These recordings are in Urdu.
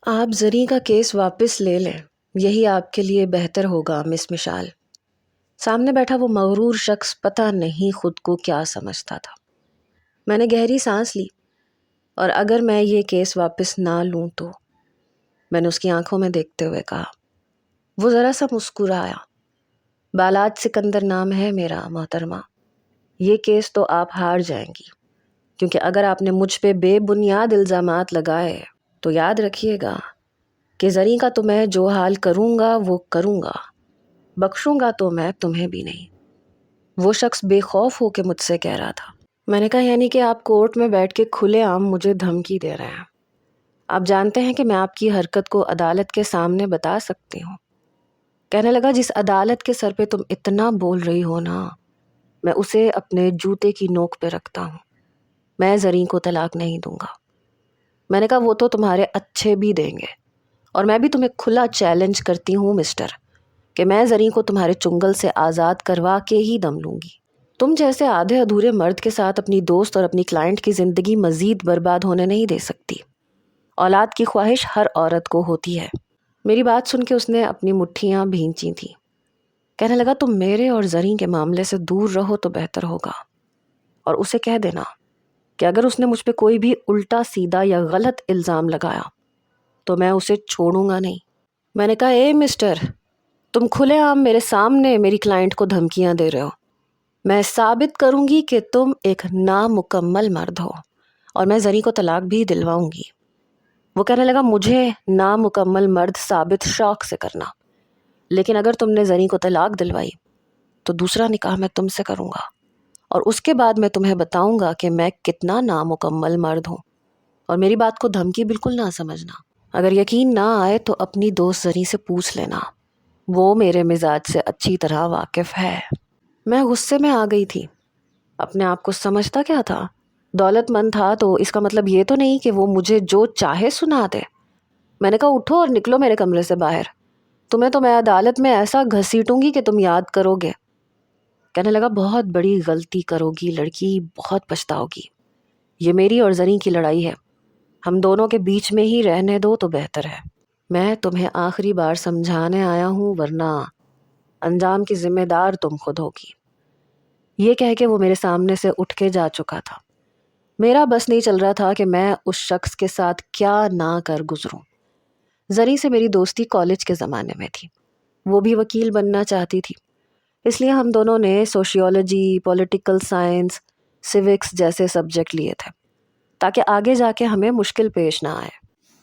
آپ زری کا کیس واپس لے لیں، یہی آپ کے لیے بہتر ہوگا مس مشال۔ سامنے بیٹھا وہ مغرور شخص پتہ نہیں خود کو کیا سمجھتا تھا۔ میں نے گہری سانس لی، اور اگر میں یہ کیس واپس نہ لوں تو، میں نے اس کی آنکھوں میں دیکھتے ہوئے کہا۔ وہ ذرا سا مسکرایا۔ بالاج سکندر نام ہے میرا محترمہ۔ یہ کیس تو آپ ہار جائیں گی، کیونکہ اگر آپ نے مجھ پہ بے بنیاد الزامات لگائے تو یاد رکھیے گا کہ زری کا تو میں جو حال کروں گا وہ کروں گا، بخشوں گا تو میں تمہیں بھی نہیں۔ وہ شخص بے خوف ہو کے مجھ سے کہہ رہا تھا۔ میں نے کہا یعنی کہ آپ کورٹ میں بیٹھ کے کھلے عام مجھے دھمکی دے رہے ہیں؟ آپ جانتے ہیں کہ میں آپ کی حرکت کو عدالت کے سامنے بتا سکتی ہوں۔ کہنے لگا جس عدالت کے سر پہ تم اتنا بول رہی ہو نا، میں اسے اپنے جوتے کی نوک پہ رکھتا ہوں۔ میں زریں کو طلاق نہیں دوں گا۔ میں نے کہا وہ تو تمہارے اچھے بھی دیں گے، اور میں بھی تمہیں کھلا چیلنج کرتی ہوں مسٹر، کہ میں زریں کو تمہارے چنگل سے آزاد کروا کے ہی دم لوں گی۔ تم جیسے آدھے ادھورے مرد کے ساتھ اپنی دوست اور اپنی کلائنٹ کی زندگی مزید برباد ہونے نہیں دے سکتی۔ اولاد کی خواہش ہر عورت کو ہوتی ہے۔ میری بات سن کے اس نے اپنی مٹھیاں بھینچی تھیں۔ کہنے لگا تم میرے اور زریں کے معاملے سے دور رہو تو بہتر ہوگا، اور اسے کہہ دینا کہ اگر اس نے مجھ پہ کوئی بھی الٹا سیدھا یا غلط الزام لگایا تو میں اسے چھوڑوں گا نہیں۔ میں نے کہا اے مسٹر، تم کھلے عام میرے سامنے میری کلائنٹ کو دھمکیاں دے رہے ہو۔ میں ثابت کروں گی کہ تم ایک نامکمل مرد ہو، اور میں زری کو طلاق بھی دلواؤں گی۔ وہ کہنے لگا مجھے نامکمل مرد ثابت شوق سے کرنا، لیکن اگر تم نے زری کو طلاق دلوائی تو دوسرا نکاح میں تم سے کروں گا، اور اس کے بعد میں تمہیں بتاؤں گا کہ میں کتنا نامکمل مرد ہوں، اور میری بات کو دھمکی بالکل نہ سمجھنا۔ اگر یقین نہ آئے تو اپنی دوست زری سے پوچھ لینا، وہ میرے مزاج سے اچھی طرح واقف ہے۔ میں غصے میں آ گئی تھی۔ اپنے آپ کو سمجھتا کیا تھا؟ دولت مند تھا تو اس کا مطلب یہ تو نہیں کہ وہ مجھے جو چاہے سنا دے۔ میں نے کہا اٹھو اور نکلو میرے کمرے سے باہر، تمہیں تو میں عدالت میں ایسا گھسیٹوں گی کہ تم یاد کرو گے۔ کہنے لگا بہت بڑی غلطی کرو گی لڑکی، بہت پچھتاؤ گی۔ یہ میری اور زریں کی لڑائی ہے، ہم دونوں کے بیچ میں ہی رہنے دو تو بہتر ہے۔ میں تمہیں آخری بار سمجھانے آیا ہوں، ورنہ انجام کی ذمہ دار تم خود ہوگی۔ یہ کہہ کے وہ میرے سامنے سے اٹھ کے جا چکا تھا۔ میرا بس نہیں چل رہا تھا کہ میں اس شخص کے ساتھ کیا نہ کر گزروں۔ زری سے میری دوستی کالج کے زمانے میں تھی، وہ بھی وکیل بننا چاہتی تھی، اس لیے ہم دونوں نے سوشیولوجی، پولیٹیکل سائنس، سیوکس جیسے سبجیکٹ لیے تھے تاکہ آگے جا کے ہمیں مشکل پیش نہ آئے۔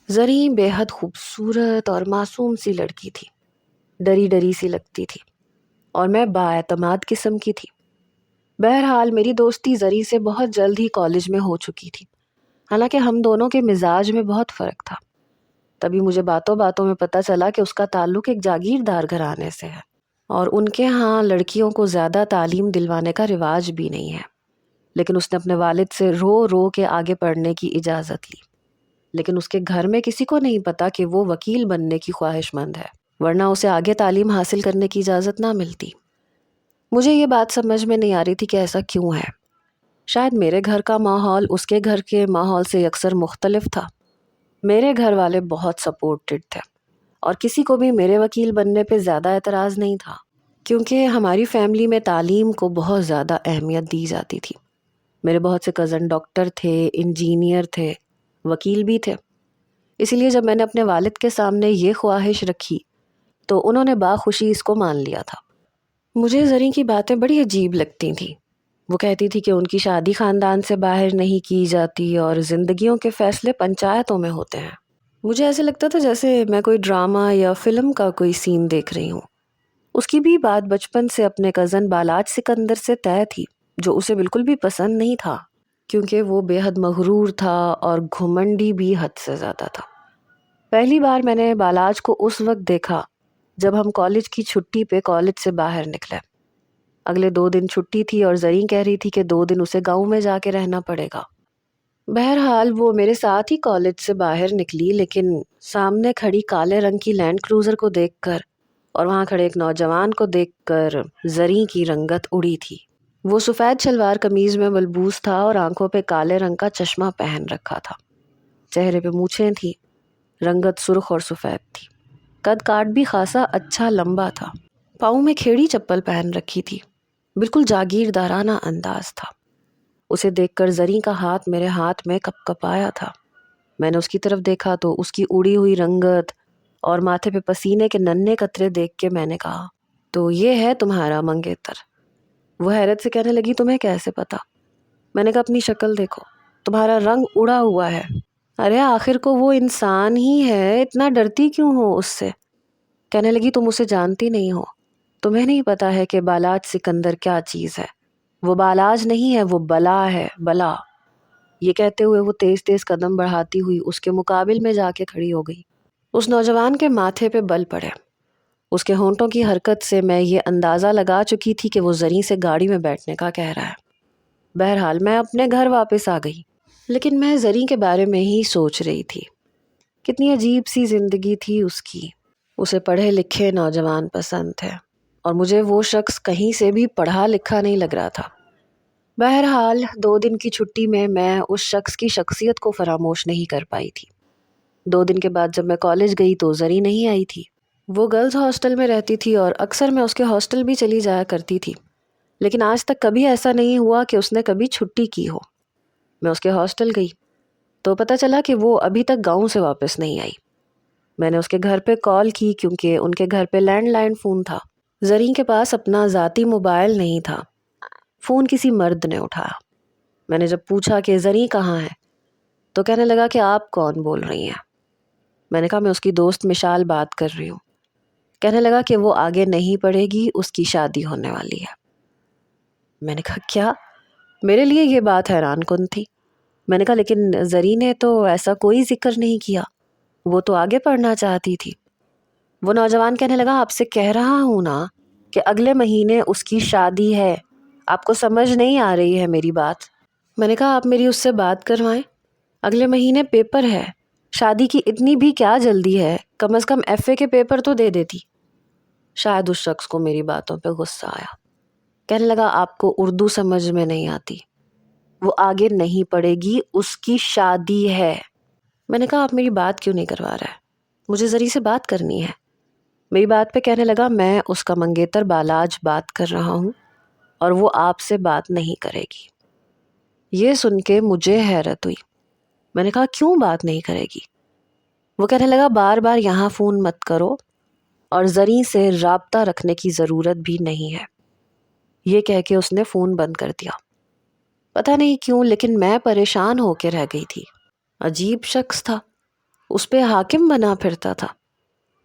زری بے حد خوبصورت اور معصوم سی لڑکی تھی، ڈری ڈری سی لگتی تھی، اور میں بااعتماد قسم کی تھی۔ بہرحال میری دوستی زری سے بہت جلد ہی کالج میں ہو چکی تھی، حالانکہ ہم دونوں کے مزاج میں بہت فرق تھا۔ تبھی مجھے باتوں باتوں میں پتہ چلا کہ اس کا تعلق ایک جاگیردار گھرانے سے ہے، اور ان کے ہاں لڑکیوں کو زیادہ تعلیم دلوانے کا رواج بھی نہیں ہے۔ لیکن اس نے اپنے والد سے رو رو کے آگے پڑھنے کی اجازت لی، لیکن اس کے گھر میں کسی کو نہیں پتا کہ وہ وکیل بننے کی خواہش مند ہے، ورنہ اسے آگے تعلیم حاصل کرنے کی اجازت نہ ملتی۔ مجھے یہ بات سمجھ میں نہیں آ رہی تھی کہ ایسا کیوں ہے۔ شاید میرے گھر کا ماحول اس کے گھر کے ماحول سے یکسر مختلف تھا۔ میرے گھر والے بہت سپورٹڈ تھے، اور کسی کو بھی میرے وکیل بننے پہ زیادہ اعتراض نہیں تھا، کیونکہ ہماری فیملی میں تعلیم کو بہت زیادہ اہمیت دی جاتی تھی۔ میرے بہت سے کزن ڈاکٹر تھے، انجینئر تھے، وکیل بھی تھے۔ اسی لیے جب میں نے اپنے والد کے سامنے یہ خواہش رکھی تو انہوں نے باخوشی اس کو مان لیا تھا۔ مجھے زریں کی باتیں بڑی عجیب لگتی تھیں۔ وہ کہتی تھی کہ ان کی شادی خاندان سے باہر نہیں کی جاتی اور زندگیوں کے فیصلے پنچایتوں میں ہوتے ہیں۔ مجھے ایسے لگتا تھا جیسے میں کوئی ڈرامہ یا فلم کا کوئی سین دیکھ رہی ہوں۔ اس کی بھی بات بچپن سے اپنے کزن بالاج سکندر سے طے تھی، جو اسے بالکل بھی پسند نہیں تھا، کیونکہ وہ بے حد مغرور تھا اور گھمنڈی بھی حد سے زیادہ تھا۔ پہلی بار میں نے بالاج کو اس وقت دیکھا جب ہم کالج کی چھٹی پہ کالج سے باہر نکلے۔ اگلے 2 دن چھٹی تھی اور زریں کہہ رہی تھی کہ 2 دن اسے گاؤں میں جا کے رہنا پڑے گا۔ بہرحال وہ میرے ساتھ ہی کالج سے باہر نکلی، لیکن سامنے کھڑی کالے رنگ کی لینڈ کروزر کو دیکھ کر اور وہاں کھڑے ایک نوجوان کو دیکھ کر زریں کی رنگت اڑی تھی۔ وہ سفید شلوار قمیض میں ملبوس تھا اور آنکھوں پہ کالے رنگ کا چشمہ پہن رکھا تھا، چہرے پہ مونچھیں تھی، رنگت سرخ اور سفید تھی، قد کاٹ بھی خاصا اچھا لمبا تھا، پاؤں میں کھیڑی چپل پہن رکھی تھی، بالکل جاگیردارانہ انداز تھا۔ اسے دیکھ کر زریں کا ہاتھ میرے ہاتھ میں کپ کپایا تھا۔ میں نے اس کی طرف دیکھا تو اس کی اڑی ہوئی رنگت اور ماتھے پہ پسینے کے ننھے قطرے دیکھ کے میں نے کہا، تو یہ ہے تمہارا منگیتر؟ وہ حیرت سے کہنے لگی، تمہیں کیسے پتا؟ میں نے کہا، اپنی شکل دیکھو، تمہارا رنگ اڑا ہوا ہے۔ ارے آخر کو وہ انسان ہی ہے، اتنا ڈرتی کیوں ہو اس سے؟ کہنے لگی، تم اسے جانتی نہیں ہو، تمہیں نہیں پتا ہے کہ بالاج سکندر کیا چیز ہے۔ وہ بالاج نہیں ہے، وہ بلا ہے، بلا۔ یہ کہتے ہوئے وہ تیز تیز قدم بڑھاتی ہوئی اس کے مقابل میں جا کے کھڑی ہو گئی۔ اس نوجوان کے ماتھے پہ بل پڑے۔ اس کے ہونٹوں کی حرکت سے میں یہ اندازہ لگا چکی تھی کہ وہ زریں سے گاڑی میں بیٹھنے کا کہہ رہا ہے۔ بہرحال میں اپنے گھر واپس آ گئی، لیکن میں زریں کے بارے میں ہی سوچ رہی تھی۔ کتنی عجیب سی زندگی تھی اس کی۔ اسے پڑھے لکھے نوجوان پسند تھے اور مجھے وہ شخص کہیں سے بھی پڑھا لکھا نہیں لگ رہا تھا۔ بہرحال 2 دن کی چھٹی میں اس شخص کی شخصیت کو فراموش نہیں کر پائی تھی۔ 2 دن کے بعد جب میں کالج گئی تو زریں نہیں آئی تھی۔ وہ گرلز ہاسٹل میں رہتی تھی اور اکثر میں اس کے ہاسٹل بھی چلی جایا کرتی تھی، لیکن آج تک کبھی ایسا نہیں ہوا کہ اس نے کبھی چھٹی کی ہو۔ میں اس کے ہاسٹل گئی تو پتہ چلا کہ وہ ابھی تک گاؤں سے واپس نہیں آئی۔ میں نے اس کے گھر پہ کال کی کیونکہ ان کے گھر پہ لینڈ لائن فون تھا۔ زریں کے پاس اپنا ذاتی موبائل نہیں تھا۔ فون کسی مرد نے اٹھایا۔ میں نے جب پوچھا کہ زریں کہاں ہے تو کہنے لگا کہ آپ کون بول رہی ہیں؟ میں نے کہا، میں اس کی دوست مشال بات کر رہی ہوں۔ کہنے لگا کہ وہ آگے نہیں پڑھے گی، اس کی شادی ہونے والی ہے۔ میں نے کہا، کیا؟ میرے لیے یہ بات حیران کن تھی۔ میں نے کہا، لیکن زریں نے تو ایسا کوئی ذکر نہیں کیا، وہ تو آگے پڑھنا چاہتی تھی۔ وہ نوجوان کہنے لگا، آپ سے کہہ رہا ہوں نا کہ اگلے مہینے اس کی شادی ہے، آپ کو سمجھ نہیں آ رہی ہے میری بات؟ میں نے کہا، آپ میری اس سے بات کروائیں، اگلے مہینے پیپر ہے، شادی کی اتنی بھی کیا جلدی ہے، کم از کم ایف اے کے پیپر تو دے دیتی۔ شاید اس شخص کو میری باتوں پہ غصہ آیا۔ کہنے لگا، آپ کو اردو سمجھ میں نہیں آتی، وہ آگے نہیں پڑھے گی، اس کی شادی ہے۔ میں نے کہا، آپ میری بات کیوں نہیں کروا رہا ہے؟ مجھے زریں سے بات کرنی ہے۔ میری بات پہ کہنے لگا، میں اس کا منگیتر بالاج بات کر رہا ہوں اور وہ آپ سے بات نہیں کرے گی۔ یہ سن کے مجھے حیرت ہوئی۔ میں نے کہا، کیوں بات نہیں کرے گی؟ وہ کہنے لگا، بار بار یہاں فون مت کرو اور زریں سے رابطہ رکھنے کی ضرورت بھی نہیں ہے۔ یہ کہہ کے اس نے فون بند کر دیا۔ پتہ نہیں کیوں لیکن میں پریشان ہو کے رہ گئی تھی۔ عجیب شخص تھا، اس پہ حاکم بنا پھرتا تھا۔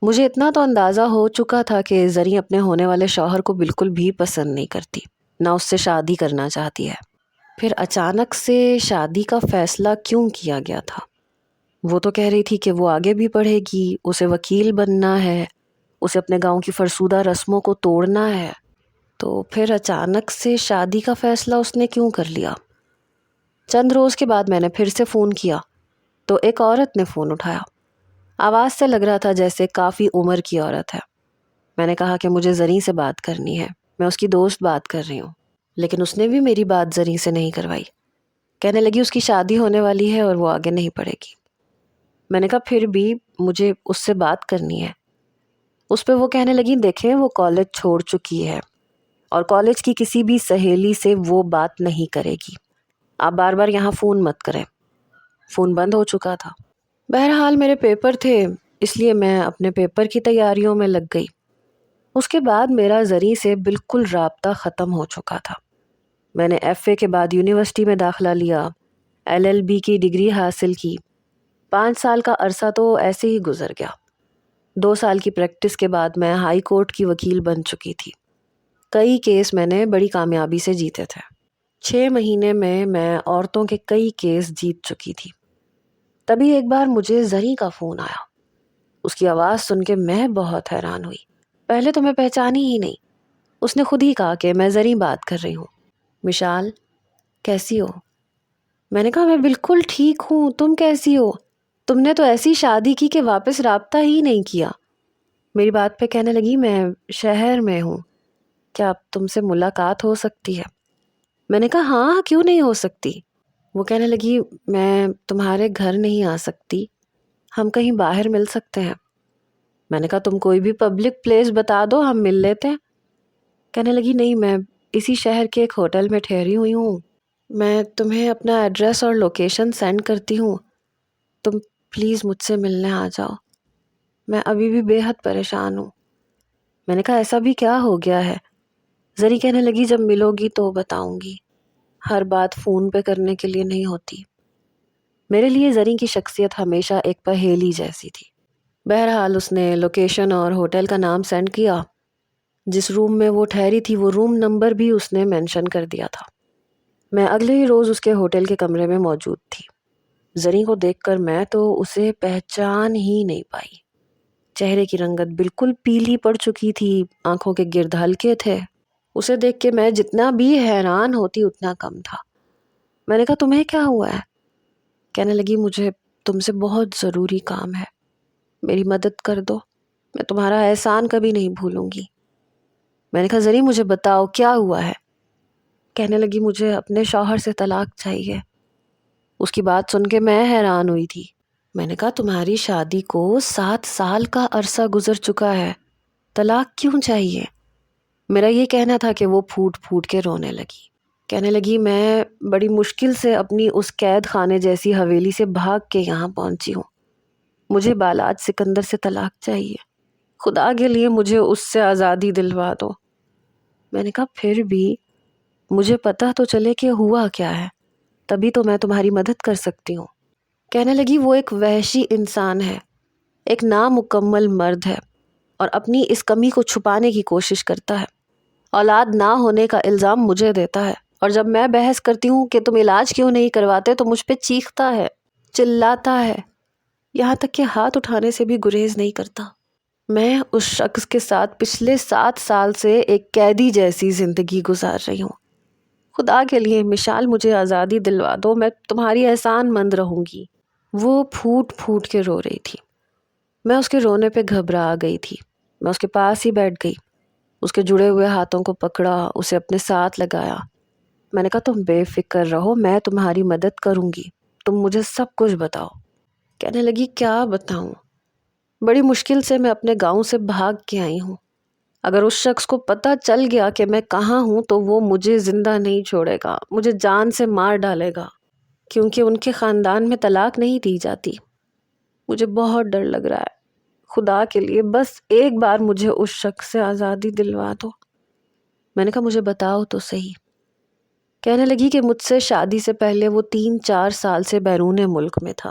مجھے اتنا تو اندازہ ہو چکا تھا کہ زریں اپنے ہونے والے شوہر کو بالکل بھی پسند نہیں کرتی، نہ اس سے شادی کرنا چاہتی ہے۔ پھر اچانک سے شادی کا فیصلہ کیوں کیا گیا تھا؟ وہ تو کہہ رہی تھی کہ وہ آگے بھی پڑھے گی، اسے وکیل بننا ہے، اسے اپنے گاؤں کی فرسودہ رسموں کو توڑنا ہے، تو پھر اچانک سے شادی کا فیصلہ اس نے کیوں کر لیا؟ چند روز کے بعد میں نے پھر سے فون کیا تو ایک عورت نے فون اٹھایا۔ آواز سے لگ رہا تھا جیسے کافی عمر کی عورت ہے۔ میں نے کہا کہ مجھے زریں سے بات کرنی ہے، میں اس کی دوست بات کر رہی ہوں، لیکن اس نے بھی میری بات زریں سے نہیں کروائی۔ کہنے لگی اس کی شادی ہونے والی ہے اور وہ آگے نہیں پڑھے گی۔ میں نے کہا، پھر بھی مجھے اس سے بات کرنی ہے۔ اس پہ وہ کہنے لگی، دیکھیں وہ کالج چھوڑ چکی ہے اور کالج کی کسی بھی سہیلی سے وہ بات نہیں کرے گی، آپ بار بار یہاں فون مت کریں۔ فون بند ہو چکا تھا۔ بہرحال میرے پیپر تھے، اس لیے میں اپنے پیپر کی تیاریوں میں لگ گئی۔ اس کے بعد میرا زریں سے بالکل رابطہ ختم ہو چکا تھا۔ میں نے ایف اے کے بعد یونیورسٹی میں داخلہ لیا، ایل ایل بی کی ڈگری حاصل کی۔ 5 سال کا عرصہ تو ایسے ہی گزر گیا۔ 2 سال کی پریکٹس کے بعد میں ہائی کورٹ کی وکیل بن چکی تھی۔ کئی کیس میں نے بڑی کامیابی سے جیتے تھے۔ 6 مہینے میں عورتوں کے کئی کیس جیت چکی تھی۔ تبھی ایک بار مجھے زریں کا فون آیا۔ اس کی آواز سن کے میں بہت حیران ہوئی۔ پہلے تو میں پہچانی ہی نہیں۔ اس نے خود ہی کہا کہ میں زریں بات کر رہی ہوں۔ مشال، کیسی ہو؟ میں نے کہا، میں بالکل ٹھیک ہوں، تم کیسی ہو؟ تم نے تو ایسی شادی کی کہ واپس رابطہ ہی نہیں کیا۔ میری بات پہ کہنے لگی، میں شہر میں ہوں، کیا تم سے ملاقات ہو سکتی ہے؟ میں نے کہا، ہاں کیوں نہیں ہو سکتی۔ وہ کہنے لگی، میں تمہارے گھر نہیں آ سکتی، ہم کہیں باہر مل سکتے ہیں؟ میں نے کہا تم کوئی بھی پبلک پلیس بتا دو، ہم مل لیتے ہیں۔ کہنے لگی نہیں، میں اسی شہر کے ایک ہوٹل میں ٹھہری ہوئی ہوں، میں تمہیں اپنا ایڈریس اور لوکیشن سینڈ کرتی ہوں، تم پلیز مجھ سے ملنے آ جاؤ، میں ابھی بھی بے حد پریشان ہوں۔ میں نے کہا ایسا بھی کیا ہو گیا ہے؟ زری کہنے لگی جب ملو گی تو بتاؤں گی، ہر بات فون پہ کرنے کے لیے نہیں ہوتی۔ میرے لیے زری کی شخصیت ہمیشہ ایک پہیلی جیسی تھی۔ بہرحال اس نے لوکیشن اور ہوٹل کا نام سینڈ کیا، جس روم میں وہ ٹھہری تھی وہ روم نمبر بھی اس نے مینشن کر دیا تھا۔ میں اگلے ہی روز اس کے ہوٹل کے کمرے میں موجود تھی۔ زری کو دیکھ کر میں تو اسے پہچان ہی نہیں پائی۔ چہرے کی رنگت بالکل پیلی پڑ چکی تھی، آنکھوں کے گرد ہلکے تھے۔ اسے دیکھ کے میں جتنا بھی حیران ہوتی اتنا کم تھا۔ میں نے کہا تمہیں کیا ہوا ہے؟ کہنے لگی مجھے تم سے بہت ضروری کام ہے، میری مدد کر دو، میں تمہارا احسان کبھی نہیں بھولوں گی۔ میں نے کہا زری مجھے بتاؤ کیا ہوا ہے؟ کہنے لگی مجھے اپنے شوہر سے طلاق چاہیے۔ اس کی بات سن کے میں حیران ہوئی تھی۔ میں نے کہا تمہاری شادی کو 7 سال کا عرصہ گزر چکا ہے، طلاق کیوں چاہیے؟ میرا یہ کہنا تھا کہ وہ پھوٹ پھوٹ کے رونے لگی۔ کہنے لگی میں بڑی مشکل سے اپنی اس قید خانے جیسی حویلی سے بھاگ کے یہاں پہنچی ہوں، مجھے بالاج سکندر سے طلاق چاہیے، خدا کے لیے مجھے اس سے آزادی دلوا دو۔ میں نے کہا پھر بھی مجھے پتہ تو چلے کہ ہوا کیا ہے، تبھی تو میں تمہاری مدد کر سکتی ہوں۔ کہنے لگی وہ ایک وحشی انسان ہے، ایک نامکمل مرد ہے اور اپنی اس کمی کو چھپانے کی کوشش کرتا ہے، اولاد نہ ہونے کا الزام مجھے دیتا ہے، اور جب میں بحث کرتی ہوں کہ تم علاج کیوں نہیں کرواتے تو مجھ پہ چیختا ہے، چلاتا ہے، یہاں تک کہ ہاتھ اٹھانے سے بھی گریز نہیں کرتا۔ میں اس شخص کے ساتھ پچھلے 7 سال سے ایک قیدی جیسی زندگی گزار رہی ہوں، خدا کے لیے مشال مجھے آزادی دلوا دو، میں تمہاری احسان مند رہوں گی۔ وہ پھوٹ پھوٹ کے رو رہی تھی۔ میں اس کے رونے پہ گھبرا گئی تھی۔ میں اس کے پاس ہی بیٹھ گئی، اس کے جڑے ہوئے ہاتھوں کو پکڑا، اسے اپنے ساتھ لگایا۔ میں نے کہا تم بے فکر رہو، میں تمہاری مدد کروں گی، تم مجھے سب کچھ بتاؤ۔ کہنے لگی کیا بتاؤں؟ بڑی مشکل سے میں اپنے گاؤں سے بھاگ کے آئی ہوں، اگر اس شخص کو پتہ چل گیا کہ میں کہاں ہوں تو وہ مجھے زندہ نہیں چھوڑے گا، مجھے جان سے مار ڈالے گا، کیونکہ ان کے خاندان میں طلاق نہیں دی جاتی۔ مجھے بہت ڈر لگ رہا ہے، خدا کے لیے بس ایک بار مجھے اس شخص سے آزادی دلوا دو۔ میں نے کہا مجھے بتاؤ تو صحیح۔ کہنے لگی کہ مجھ سے شادی سے پہلے وہ 3-4 سال سے بیرون ملک میں تھا۔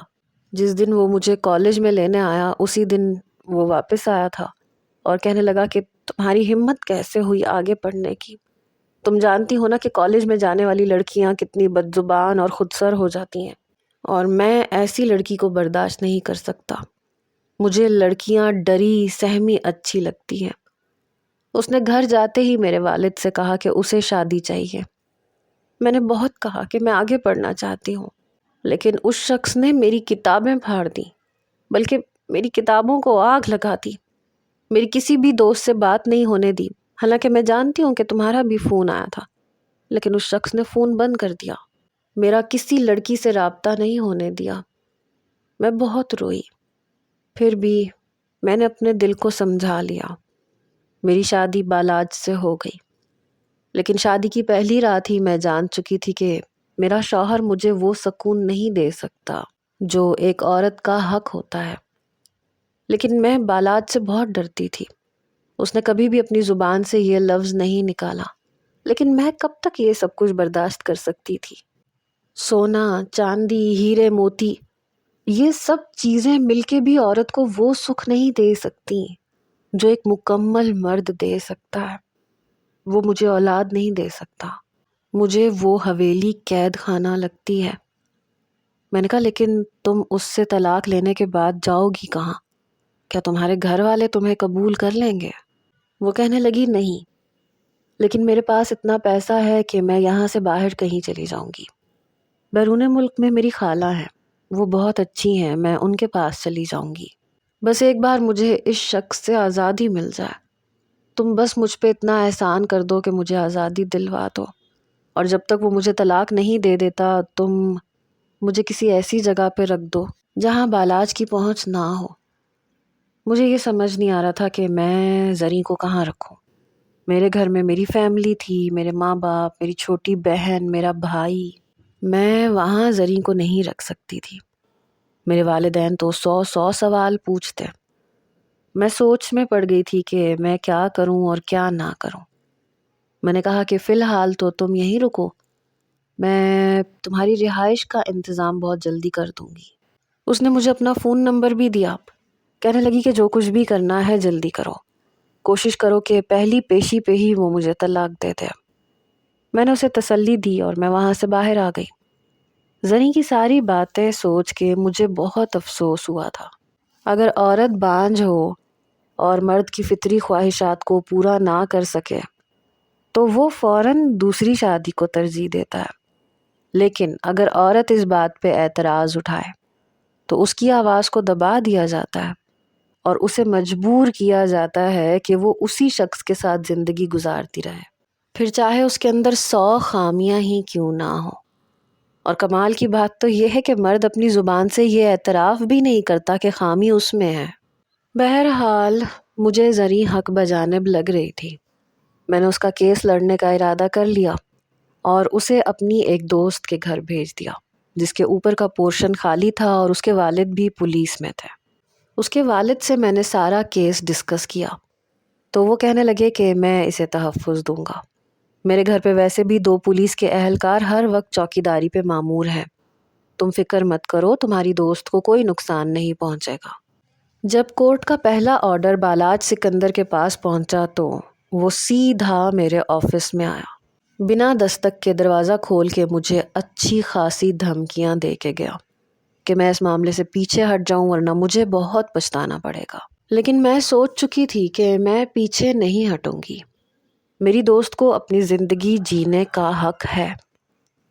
جس دن وہ مجھے کالج میں لینے آیا اسی دن وہ واپس آیا تھا، اور کہنے لگا کہ تمہاری ہمت کیسے ہوئی آگے پڑھنے کی؟ تم جانتی ہو نا کہ کالج میں جانے والی لڑکیاں کتنی بدزبان اور خودسر ہو جاتی ہیں، اور میں ایسی لڑکی کو برداشت نہیں کر سکتا۔ مجھے لڑکیاں ڈری سہمی اچھی لگتی ہیں۔ اس نے گھر جاتے ہی میرے والد سے کہا کہ اسے شادی چاہیے۔ میں نے بہت کہا کہ میں آگے پڑھنا چاہتی ہوں، لیکن اس شخص نے میری کتابیں پھاڑ دیں، بلکہ میری کتابوں کو آگ لگا دی، میری کسی بھی دوست سے بات نہیں ہونے دی، حالانکہ میں جانتی ہوں کہ تمہارا بھی فون آیا تھا، لیکن اس شخص نے فون بند کر دیا، میرا کسی لڑکی سے رابطہ نہیں ہونے دیا۔ میں بہت روئی، پھر بھی میں نے اپنے دل کو سمجھا لیا۔ میری شادی بالاج سے ہو گئی، لیکن شادی کی پہلی رات ہی میں جان چکی تھی کہ میرا شوہر مجھے وہ سکون نہیں دے سکتا جو ایک عورت کا حق ہوتا ہے۔ لیکن میں بالاج سے بہت ڈرتی تھی، اس نے کبھی بھی اپنی زبان سے یہ لفظ نہیں نکالا، لیکن میں کب تک یہ سب کچھ برداشت کر سکتی تھی؟ سونا، چاندی، ہیرے موتی، یہ سب چیزیں مل کے بھی عورت کو وہ سکھ نہیں دے سکتی جو ایک مکمل مرد دے سکتا ہے۔ وہ مجھے اولاد نہیں دے سکتا، مجھے وہ حویلی قید خانہ لگتی ہے۔ میں نے کہا لیکن تم اس سے طلاق لینے کے بعد جاؤ گی کہاں؟ کیا تمہارے گھر والے تمہیں قبول کر لیں گے؟ وہ کہنے لگی نہیں، لیکن میرے پاس اتنا پیسہ ہے کہ میں یہاں سے باہر کہیں چلی جاؤں گی۔ بیرون ملک میں میری خالہ ہیں، وہ بہت اچھی ہیں، میں ان کے پاس چلی جاؤں گی۔ بس ایک بار مجھے اس شخص سے آزادی مل جائے، تم بس مجھ پہ اتنا احسان کر دو کہ مجھے آزادی دلوا دو، اور جب تک وہ مجھے طلاق نہیں دے دیتا تم مجھے کسی ایسی جگہ پہ رکھ دو جہاں بالاج کی پہنچ نہ ہو۔ مجھے یہ سمجھ نہیں آ رہا تھا کہ میں زریں کو کہاں رکھوں۔ میرے گھر میں میری فیملی تھی، میرے ماں باپ، میری چھوٹی بہن، میرا بھائی۔ میں وہاں زریں کو نہیں رکھ سکتی تھی۔ میرے والدین تو 100 سوال پوچھتے۔ میں سوچ میں پڑ گئی تھی کہ میں کیا کروں اور کیا نہ کروں۔ میں نے کہا کہ فی الحال تو تم یہیں رکو، میں تمہاری رہائش کا انتظام بہت جلدی کر دوں گی۔ اس نے مجھے اپنا فون نمبر بھی دیا۔ کہنے لگی کہ جو کچھ بھی کرنا ہے جلدی کرو، کوشش کرو کہ پہلی پیشی پہ ہی وہ مجھے طلاق دے دے۔ میں نے اسے تسلی دی اور میں وہاں سے باہر آ گئی۔ زریں کی ساری باتیں سوچ کے مجھے بہت افسوس ہوا تھا۔ اگر عورت بانجھ ہو اور مرد کی فطری خواہشات کو پورا نہ کر سکے تو وہ فوراً دوسری شادی کو ترجیح دیتا ہے، لیکن اگر عورت اس بات پہ اعتراض اٹھائے تو اس کی آواز کو دبا دیا جاتا ہے اور اسے مجبور کیا جاتا ہے کہ وہ اسی شخص کے ساتھ زندگی گزارتی رہے، پھر چاہے اس کے اندر 100 خامیاں ہی کیوں نہ ہوں۔ اور کمال کی بات تو یہ ہے کہ مرد اپنی زبان سے یہ اعتراف بھی نہیں کرتا کہ خامی اس میں ہے۔ بہرحال مجھے زریں حق بجانب لگ رہی تھی۔ میں نے اس کا کیس لڑنے کا ارادہ کر لیا اور اسے اپنی ایک دوست کے گھر بھیج دیا جس کے اوپر کا پورشن خالی تھا اور اس کے والد بھی پولیس میں تھے۔ اس کے والد سے میں نے سارا کیس ڈسکس کیا تو وہ کہنے لگے کہ میں اسے تحفظ دوں گا۔ میرے گھر پہ ویسے بھی 2 پولیس کے اہلکار ہر وقت چوکیداری پہ مامور ہیں، تم فکر مت کرو، تمہاری دوست کو کوئی نقصان نہیں پہنچے گا۔ جب کورٹ کا پہلا آرڈر بالاج سکندر کے پاس پہنچا تو وہ سیدھا میرے آفس میں آیا، بنا دستک کے دروازہ کھول کے مجھے اچھی خاصی دھمکیاں دے کے گیا کہ میں اس معاملے سے پیچھے ہٹ جاؤں ورنہ مجھے بہت پچھتانا پڑے گا۔ لیکن میں سوچ چکی تھی کہ میں پیچھے نہیں ہٹوں گی۔ میری دوست کو اپنی زندگی جینے کا حق ہے۔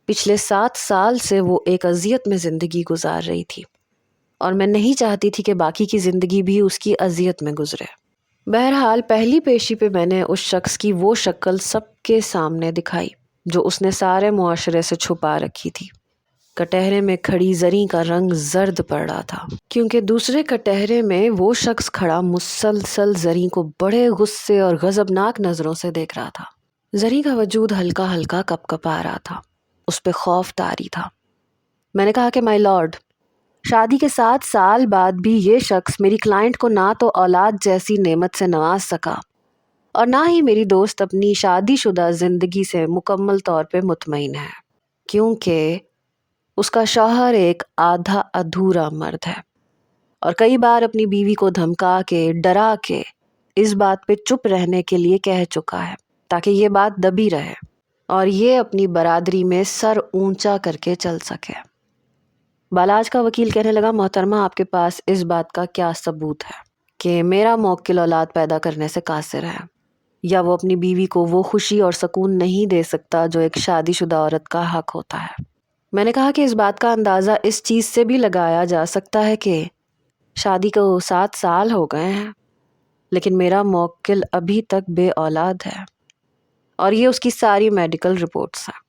پچھلے 7 سال سے وہ ایک اذیت میں زندگی گزار رہی تھی اور میں نہیں چاہتی تھی کہ باقی کی زندگی بھی اس کی اذیت میں گزرے۔ بہرحال پہلی پیشی پہ میں نے اس شخص کی وہ شکل سب کے سامنے دکھائی جو اس نے سارے معاشرے سے چھپا رکھی تھی۔ کٹہرے میں کھڑی زریں کا رنگ زرد پڑ رہا تھا کیونکہ دوسرے کٹہرے میں وہ شخص کھڑا مسلسل زریں کو بڑے غصے اور غضبناک نظروں سے دیکھ رہا تھا۔ زریں کا وجود ہلکا ہلکا کپ کپا رہا تھا، اس پہ خوف طاری تھا۔ میں نے کہا کہ مائی لارڈ، شادی کے 7 سال بعد بھی یہ شخص میری کلائنٹ کو نہ تو اولاد جیسی نعمت سے نواز سکا اور نہ ہی میری دوست اپنی شادی شدہ زندگی سے مکمل طور پہ مطمئن ہے، کیونکہ اس کا شوہر ایک آدھا ادھورا مرد ہے اور کئی بار اپنی بیوی کو دھمکا کے ڈرا کے اس بات پہ چپ رہنے کے لیے کہہ چکا ہے تاکہ یہ بات دبی رہے اور یہ اپنی برادری میں سر اونچا کر کے چل سکے۔ بالاج کا وکیل کہنے لگا، محترمہ آپ کے پاس اس بات کا کیا ثبوت ہے کہ میرا موکل اولاد پیدا کرنے سے قاصر ہے یا وہ اپنی بیوی کو وہ خوشی اور سکون نہیں دے سکتا جو ایک شادی شدہ عورت کا حق ہوتا ہے؟ میں نے کہا کہ اس بات کا اندازہ اس چیز سے بھی لگایا جا سکتا ہے کہ شادی کو 7 سال ہو گئے ہیں لیکن میرا موکل ابھی تک بے اولاد ہے اور یہ اس کی ساری میڈیکل رپورٹس ہیں۔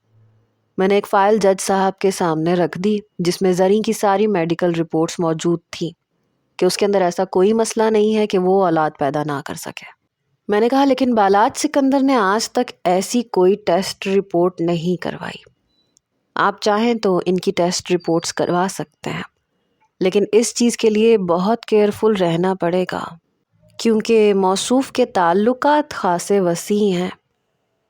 میں نے ایک فائل جج صاحب کے سامنے رکھ دی جس میں زریں کی ساری میڈیکل رپورٹس موجود تھیں کہ اس کے اندر ایسا کوئی مسئلہ نہیں ہے کہ وہ اولاد پیدا نہ کر سکے۔ میں نے کہا لیکن بالاج سکندر نے آج تک ایسی کوئی ٹیسٹ رپورٹ نہیں کروائی۔ آپ چاہیں تو ان کی ٹیسٹ رپورٹس کروا سکتے ہیں لیکن اس چیز کے لیے بہت کیئرفل رہنا پڑے گا کیونکہ موصوف کے تعلقات خاصے وسیع ہیں۔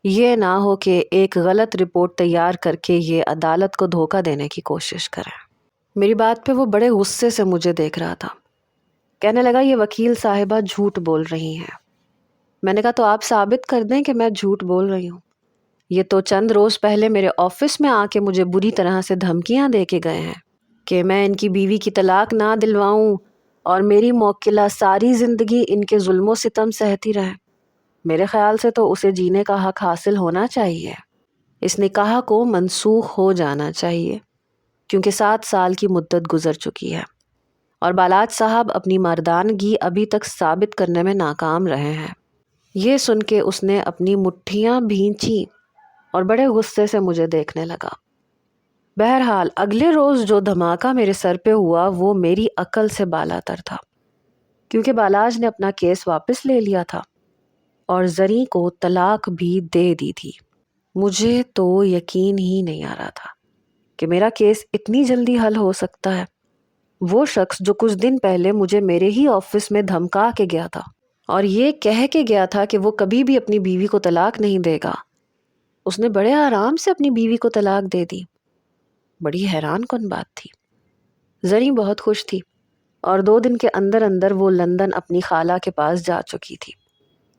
یہ نہ ہو کہ ایک غلط رپورٹ تیار کر کے یہ عدالت کو دھوکہ دینے کی کوشش کریں۔ میری بات پہ وہ بڑے غصے سے مجھے دیکھ رہا تھا۔ کہنے لگا، یہ وکیل صاحبہ جھوٹ بول رہی ہیں۔ میں نے کہا تو آپ ثابت کر دیں کہ میں جھوٹ بول رہی ہوں۔ یہ تو چند روز پہلے میرے آفس میں آ کے مجھے بری طرح سے دھمکیاں دے کے گئے ہیں کہ میں ان کی بیوی کی طلاق نہ دلواؤں اور میری موکلہ ساری زندگی ان کے ظلم و ستم سہتی رہے۔ میرے خیال سے تو اسے جینے کا حق حاصل ہونا چاہیے، اس نکاح کو منسوخ ہو جانا چاہیے کیونکہ 7 سال کی مدت گزر چکی ہے اور بالاج صاحب اپنی مردانگی ابھی تک ثابت کرنے میں ناکام رہے ہیں۔ یہ سن کے اس نے اپنی مٹھیاں بھینچی اور بڑے غصے سے مجھے دیکھنے لگا۔ بہرحال اگلے روز جو دھماکہ میرے سر پہ ہوا وہ میری عقل سے بالا تر تھا، کیونکہ بالاج نے اپنا کیس واپس لے لیا تھا اور زریں کو طلاق بھی دے دی تھی۔ مجھے تو یقین ہی نہیں آ رہا تھا کہ میرا کیس اتنی جلدی حل ہو سکتا ہے۔ وہ شخص جو کچھ دن پہلے مجھے میرے ہی آفس میں دھمکا کے گیا تھا اور یہ کہہ کے گیا تھا کہ وہ کبھی بھی اپنی بیوی کو طلاق نہیں دے گا، اس نے بڑے آرام سے اپنی بیوی کو طلاق دے دی۔ بڑی حیران کن بات تھی۔ زریں بہت خوش تھی اور 2 دن کے اندر اندر وہ لندن اپنی خالہ کے پاس جا چکی تھی۔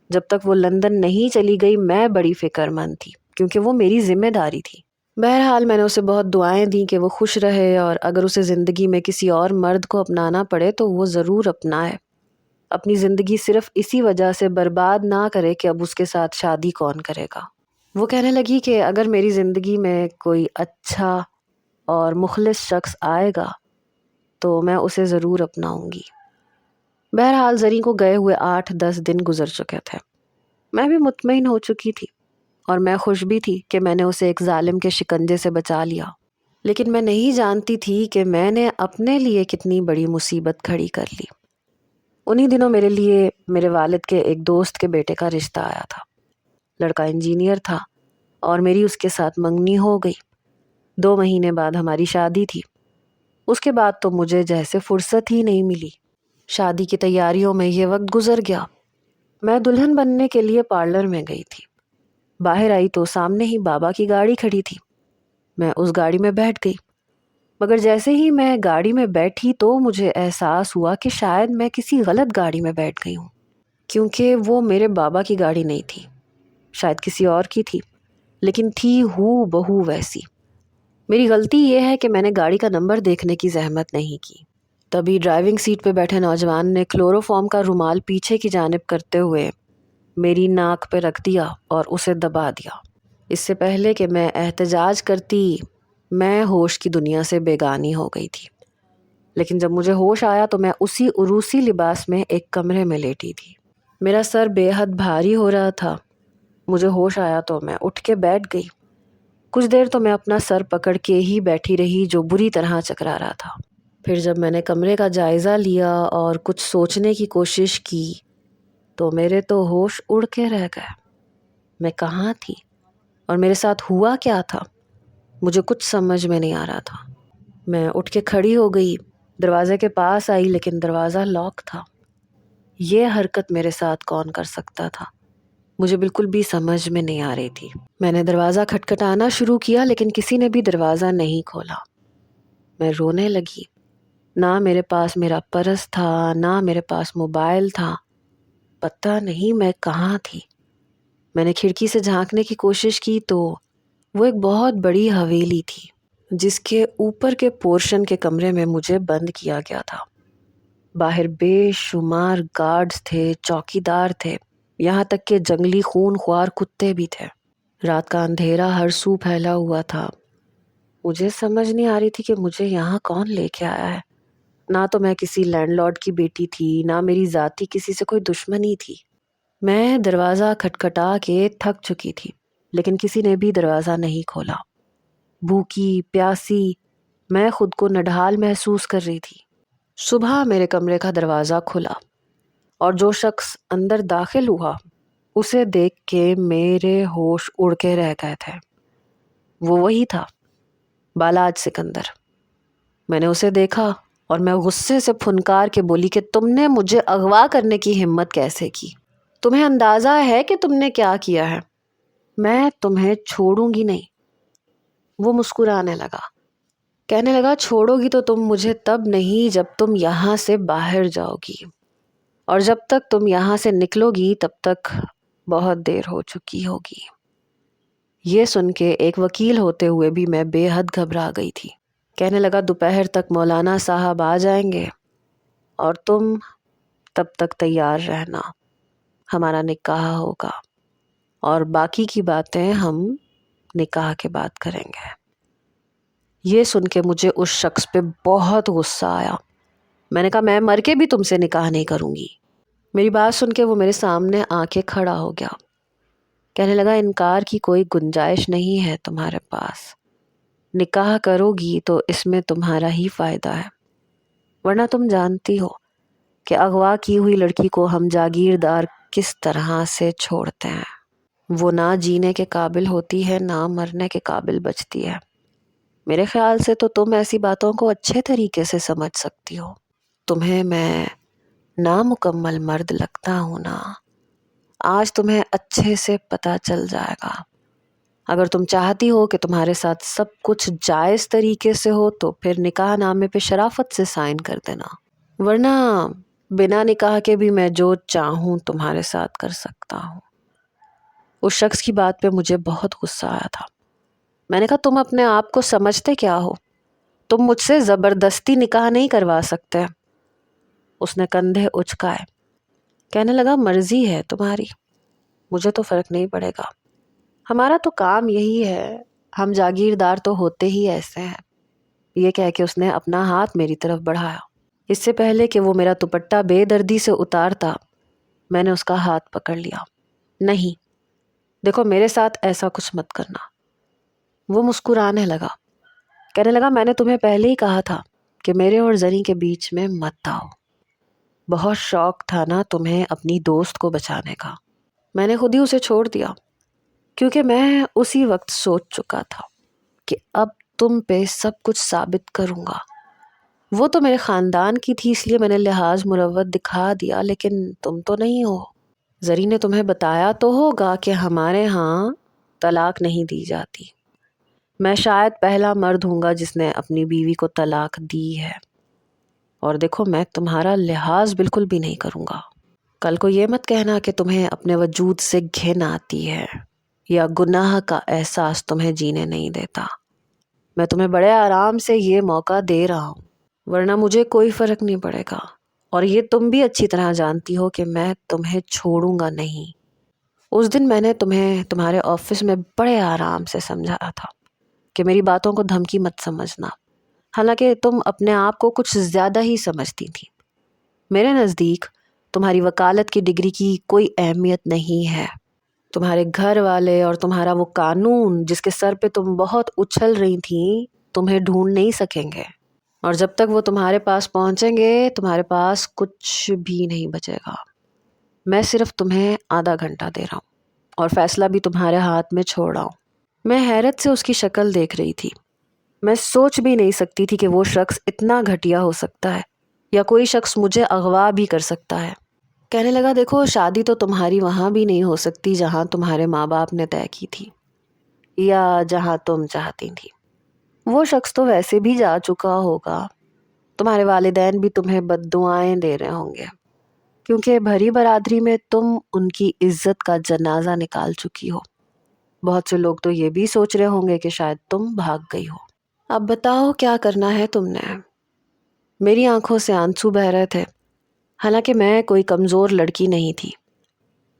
جب تک وہ لندن نہیں چلی گئی میں بڑی فکر مند تھی، کیونکہ وہ میری ذمہ داری تھی۔ بہرحال میں نے اسے بہت دعائیں دیں کہ وہ خوش رہے، اور اگر اسے زندگی میں کسی اور مرد کو اپنانا پڑے تو وہ ضرور اپنائے، اپنی زندگی صرف اسی وجہ سے برباد نہ کرے کہ اب اس کے ساتھ شادی کون کرے گا۔ وہ کہنے لگی کہ اگر میری زندگی میں کوئی اچھا اور مخلص شخص آئے گا تو میں اسے ضرور اپناؤں گی۔ بہرحال زریں کو گئے ہوئے 8-10 دن گزر چکے تھے۔ میں بھی مطمئن ہو چکی تھی اور میں خوش بھی تھی کہ میں نے اسے ایک ظالم کے شکنجے سے بچا لیا، لیکن میں نہیں جانتی تھی کہ میں نے اپنے لیے کتنی بڑی مصیبت کھڑی کر لی۔ انہی دنوں میرے لیے میرے والد کے ایک دوست کے بیٹے کا رشتہ آیا تھا۔ لڑکا انجینئر تھا اور میری اس کے ساتھ منگنی ہو گئی۔ 2 مہینے بعد ہماری شادی تھی۔ اس کے بعد تو مجھے جیسے فرصت ہی نہیں ملی۔ شادی کی تیاریوں میں یہ وقت گزر گیا۔ میں دلہن بننے کے لیے پارلر میں گئی تھی۔ باہر آئی تو سامنے ہی بابا کی گاڑی کھڑی تھی۔ میں اس گاڑی میں بیٹھ گئی، مگر جیسے ہی میں گاڑی میں بیٹھی تو مجھے احساس ہوا کہ شاید میں کسی غلط گاڑی میں بیٹھ گئی ہوں، کیونکہ وہ میرے بابا کی گاڑی نہیں تھی، شاید کسی اور کی تھی، لیکن تھی ہو بہو ویسی۔ میری غلطی یہ ہے کہ میں نے گاڑی کا نمبر دیکھنے کی زحمت نہیں کی۔ تبھی ڈرائیونگ سیٹ پہ بیٹھے نوجوان نے کلوروفارم کا رومال پیچھے کی جانب کرتے ہوئے میری ناک پہ رکھ دیا اور اسے دبا دیا۔ اس سے پہلے کہ میں احتجاج کرتی میں ہوش کی دنیا سے بیگانی ہو گئی تھی، لیکن جب مجھے ہوش آیا تو میں اسی عروسی لباس میں ایک کمرے میں لیٹی تھی۔ میرا سر بے حد بھاری ہو رہا تھا۔ مجھے ہوش آیا تو میں اٹھ کے بیٹھ گئی۔ کچھ دیر تو میں اپنا سر پکڑ کے ہی بیٹھی رہی جو بری طرح چکرا رہا تھا۔ پھر جب میں نے کمرے کا جائزہ لیا اور کچھ سوچنے کی کوشش کی تو میرے تو ہوش اڑ کے رہ گئے۔ میں کہاں تھی اور میرے ساتھ ہوا کیا تھا؟ مجھے کچھ سمجھ میں نہیں آ رہا تھا۔ میں اٹھ کے کھڑی ہو گئی، دروازے کے پاس آئی، لیکن دروازہ لاک تھا۔ یہ حرکت میرے ساتھ کون کر سکتا تھا؟ مجھے بالکل بھی سمجھ میں نہیں آ رہی تھی۔ میں نے دروازہ کھٹکھٹانا شروع کیا لیکن کسی نے بھی دروازہ نہیں کھولا۔ میں رونے لگی۔ نہ میرے پاس میرا پرس تھا، نہ میرے پاس موبائل تھا۔ پتہ نہیں میں کہاں تھی۔ میں نے کھڑکی سے جھانکنے کی کوشش کی تو وہ ایک بہت بڑی حویلی تھی جس کے اوپر کے پورشن کے کمرے میں مجھے بند کیا گیا تھا۔ باہر بے شمار گارڈز تھے، چوکیدار تھے، یہاں تک کہ جنگلی خون خوار کتے بھی تھے۔ رات کا اندھیرا ہر سو پھیلا ہوا تھا۔ مجھے سمجھ نہیں آ رہی تھی کہ مجھے یہاں کون لے کے آیا ہے۔ نہ تو میں کسی لینڈ لارڈ کی بیٹی تھی، نہ میری ذاتی کسی سے کوئی دشمنی تھی۔ میں دروازہ کھٹکھٹا کے تھک چکی تھی لیکن کسی نے بھی دروازہ نہیں کھولا۔ بھوکی پیاسی میں خود کو نڈھال محسوس کر رہی تھی۔ صبح میرے کمرے کا دروازہ کھلا اور جو شخص اندر داخل ہوا اسے دیکھ کے میرے ہوش اڑ کے رہ گئے تھے۔ وہ وہی تھا، بالاج سکندر۔ میں نے اسے دیکھا اور میں غصے سے پھنکار کے بولی کہ تم نے مجھے اغوا کرنے کی ہمت کیسے کی؟ تمہیں اندازہ ہے کہ تم نے کیا کیا ہے؟ میں تمہیں چھوڑوں گی نہیں۔ وہ مسکرانے لگا، کہنے لگا چھوڑو گی تو تم مجھے تب نہیں جب تم یہاں سے باہر جاؤ گی، اور جب تک تم یہاں سے نکلو گی تب تک بہت دیر ہو چکی ہوگی۔ یہ سن کے ایک وکیل ہوتے ہوئے بھی میں بے حد گھبرا گئی تھی۔ کہنے لگا دوپہر تک مولانا صاحب آ جائیں گے اور تم تب تک تیار رہنا، ہمارا نکاح ہوگا اور باقی کی باتیں ہم نکاح کے بعد کریں گے۔ یہ سن کے مجھے اس شخص پہ بہت غصہ آیا۔ میں نے کہا میں مر کے بھی تم سے نکاح نہیں کروں گی۔ میری بات سن کے وہ میرے سامنے آ کے کھڑا ہو گیا۔ کہنے لگا انکار کی کوئی گنجائش نہیں ہے تمہارے پاس۔ نکاح کرو گی تو اس میں تمہارا ہی فائدہ ہے، ورنہ تم جانتی ہو کہ اغوا کی ہوئی لڑکی کو ہم جاگیردار کس طرح سے چھوڑتے ہیں۔ وہ نہ جینے کے قابل ہوتی ہے نہ مرنے کے قابل بچتی ہے۔ میرے خیال سے تو تم ایسی باتوں کو اچھے طریقے سے سمجھ سکتی ہو۔ تمہیں میں نامکمل مرد لگتا ہوں نا، آج تمہیں اچھے سے پتہ چل جائے گا۔ اگر تم چاہتی ہو کہ تمہارے ساتھ سب کچھ جائز طریقے سے ہو تو پھر نکاح نامے پہ شرافت سے سائن کر دینا، ورنہ بنا نکاح کے بھی میں جو چاہوں تمہارے ساتھ کر سکتا ہوں۔ اس شخص کی بات پہ مجھے بہت غصہ آیا تھا۔ میں نے کہا تم اپنے آپ کو سمجھتے کیا ہو؟ تم مجھ سے زبردستی نکاح نہیں کروا سکتے۔ اس نے کندھے اچکائے، کہنے لگا مرضی ہے تمہاری، مجھے تو فرق نہیں پڑے گا، ہمارا تو کام یہی ہے، ہم جاگیردار تو ہوتے ہی ایسے ہیں۔ یہ کہہ کے اس نے اپنا ہاتھ میری طرف بڑھایا۔ اس سے پہلے کہ وہ میرا دوپٹہ بے دردی سے اتارتا میں نے اس کا ہاتھ پکڑ لیا۔ نہیں، دیکھو میرے ساتھ ایسا کچھ مت کرنا۔ وہ مسکرانے لگا، کہنے لگا میں نے تمہیں پہلے ہی کہا تھا کہ میرے اور زنی کے بیچ میں مت آؤ۔ بہت شوق تھا نا تمہیں اپنی دوست کو بچانے کا، میں نے خود ہی اسے چھوڑ دیا، کیونکہ میں اسی وقت سوچ چکا تھا کہ اب تم پہ سب کچھ ثابت کروں گا۔ وہ تو میرے خاندان کی تھی اس لیے میں نے لحاظ مروت دکھا دیا، لیکن تم تو نہیں ہو۔ زری نے تمہیں بتایا تو ہوگا کہ ہمارے ہاں طلاق نہیں دی جاتی۔ میں شاید پہلا مرد ہوں گا جس نے اپنی بیوی کو طلاق دی ہے، اور دیکھو میں تمہارا لحاظ بالکل بھی نہیں کروں گا۔ کل کو یہ مت کہنا کہ تمہیں اپنے وجود سے گھن آتی ہے یا گناہ کا احساس تمہیں جینے نہیں دیتا۔ میں تمہیں بڑے آرام سے یہ موقع دے رہا ہوں، ورنہ مجھے کوئی فرق نہیں پڑے گا، اور یہ تم بھی اچھی طرح جانتی ہو کہ میں تمہیں چھوڑوں گا نہیں۔ اس دن میں نے تمہیں تمہارے آفس میں بڑے آرام سے سمجھایا تھا کہ میری باتوں کو دھمکی مت سمجھنا، حالانکہ تم اپنے آپ کو کچھ زیادہ ہی سمجھتی تھی۔ میرے نزدیک تمہاری وکالت کی ڈگری کی کوئی اہمیت نہیں ہے۔ تمہارے گھر والے اور تمہارا وہ قانون جس کے سر پہ تم بہت اچھل رہی تھیں تمہیں ڈھونڈ نہیں سکیں گے، اور جب تک وہ تمہارے پاس پہنچیں گے تمہارے پاس کچھ بھی نہیں بچے گا۔ میں صرف تمہیں آدھا گھنٹہ دے رہا ہوں اور فیصلہ بھی تمہارے ہاتھ میں چھوڑ رہا ہوں۔ میں حیرت سے اس کی شکل دیکھ رہی تھی۔ میں سوچ بھی نہیں سکتی تھی کہ وہ شخص اتنا گھٹیا ہو سکتا ہے، یا کوئی شخص مجھے اغوا بھی کر سکتا ہے۔ کہنے لگا دیکھو شادی تو تمہاری وہاں بھی نہیں ہو سکتی جہاں تمہارے ماں باپ نے طے کی تھی یا جہاں تم چاہتی تھی۔ وہ شخص تو ویسے بھی جا چکا ہوگا، تمہارے والدین بھی تمہیں بد دعائیں دے رہے ہوں گے، کیونکہ بھری برادری میں تم ان کی عزت کا جنازہ نکال چکی ہو۔ بہت سے لوگ تو یہ بھی سوچ رہے ہوں گے کہ شاید تم بھاگ گئی ہو۔ اب بتاؤ کیا کرنا ہے تم نے؟ میری آنکھوں سے آنسو بہہ رہے تھے، حالانکہ میں کوئی کمزور لڑکی نہیں تھی،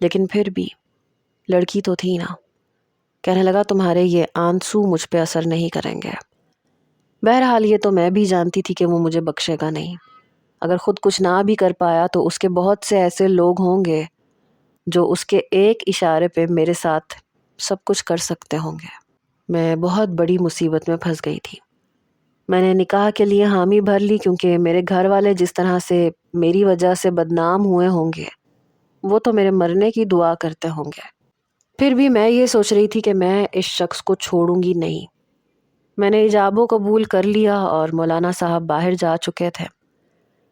لیکن پھر بھی لڑکی تو تھی نا۔ کہنے لگا تمہارے یہ آنسو مجھ پہ اثر نہیں کریں گے۔ بہرحال یہ تو میں بھی جانتی تھی کہ وہ مجھے بخشے گا نہیں۔ اگر خود کچھ نہ بھی کر پایا تو اس کے بہت سے ایسے لوگ ہوں گے جو اس کے ایک اشارے پہ میرے ساتھ سب کچھ کر سکتے ہوں گے۔ میں بہت بڑی مصیبت میں پھنس گئی تھی۔ میں نے نکاح کے لیے حامی بھر لی کیونکہ میرے گھر والے جس طرح سے میری وجہ سے بدنام ہوئے ہوں گے وہ تو میرے مرنے کی دعا کرتے ہوں گے۔ پھر بھی میں یہ سوچ رہی تھی کہ میں اس شخص کو چھوڑوں گی نہیں۔ میں نے ایجاب و قبول کر لیا اور مولانا صاحب باہر جا چکے تھے۔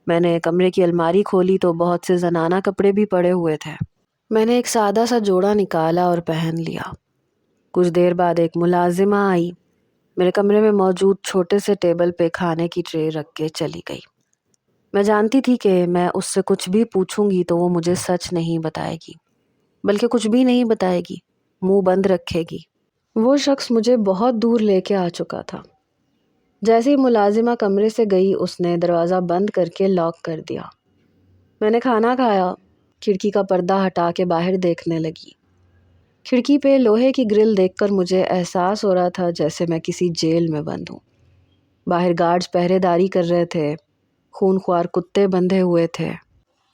میں نے کمرے کی الماری کھولی تو بہت سے زنانہ کپڑے بھی پڑے ہوئے تھے۔ میں نے ایک سادہ سا جوڑا نکالا اور پہن لیا۔ کچھ دیر بعد ایک ملازمہ آئی، میرے کمرے میں موجود چھوٹے سے ٹیبل پہ کھانے کی ٹرے رکھ کے چلی گئی۔ میں جانتی تھی کہ میں اس سے کچھ بھی پوچھوں گی تو وہ مجھے سچ نہیں بتائے گی، بلکہ کچھ بھی نہیں بتائے گی، منہ بند رکھے گی۔ وہ شخص مجھے بہت دور لے کے آ چکا تھا۔ جیسے ہی ملازمہ کمرے سے گئی اس نے دروازہ بند کر کے لاک کر دیا۔ میں نے کھانا کھایا، کھڑکی کا پردہ ہٹا کے باہر دیکھنے لگی۔ کھڑکی پہ لوہے کی گرل دیکھ کر مجھے احساس ہو رہا تھا جیسے میں کسی جیل میں بند ہوں۔ باہر گارڈز پہرے داری کر رہے تھے، خون خوار کتے بندھے ہوئے تھے۔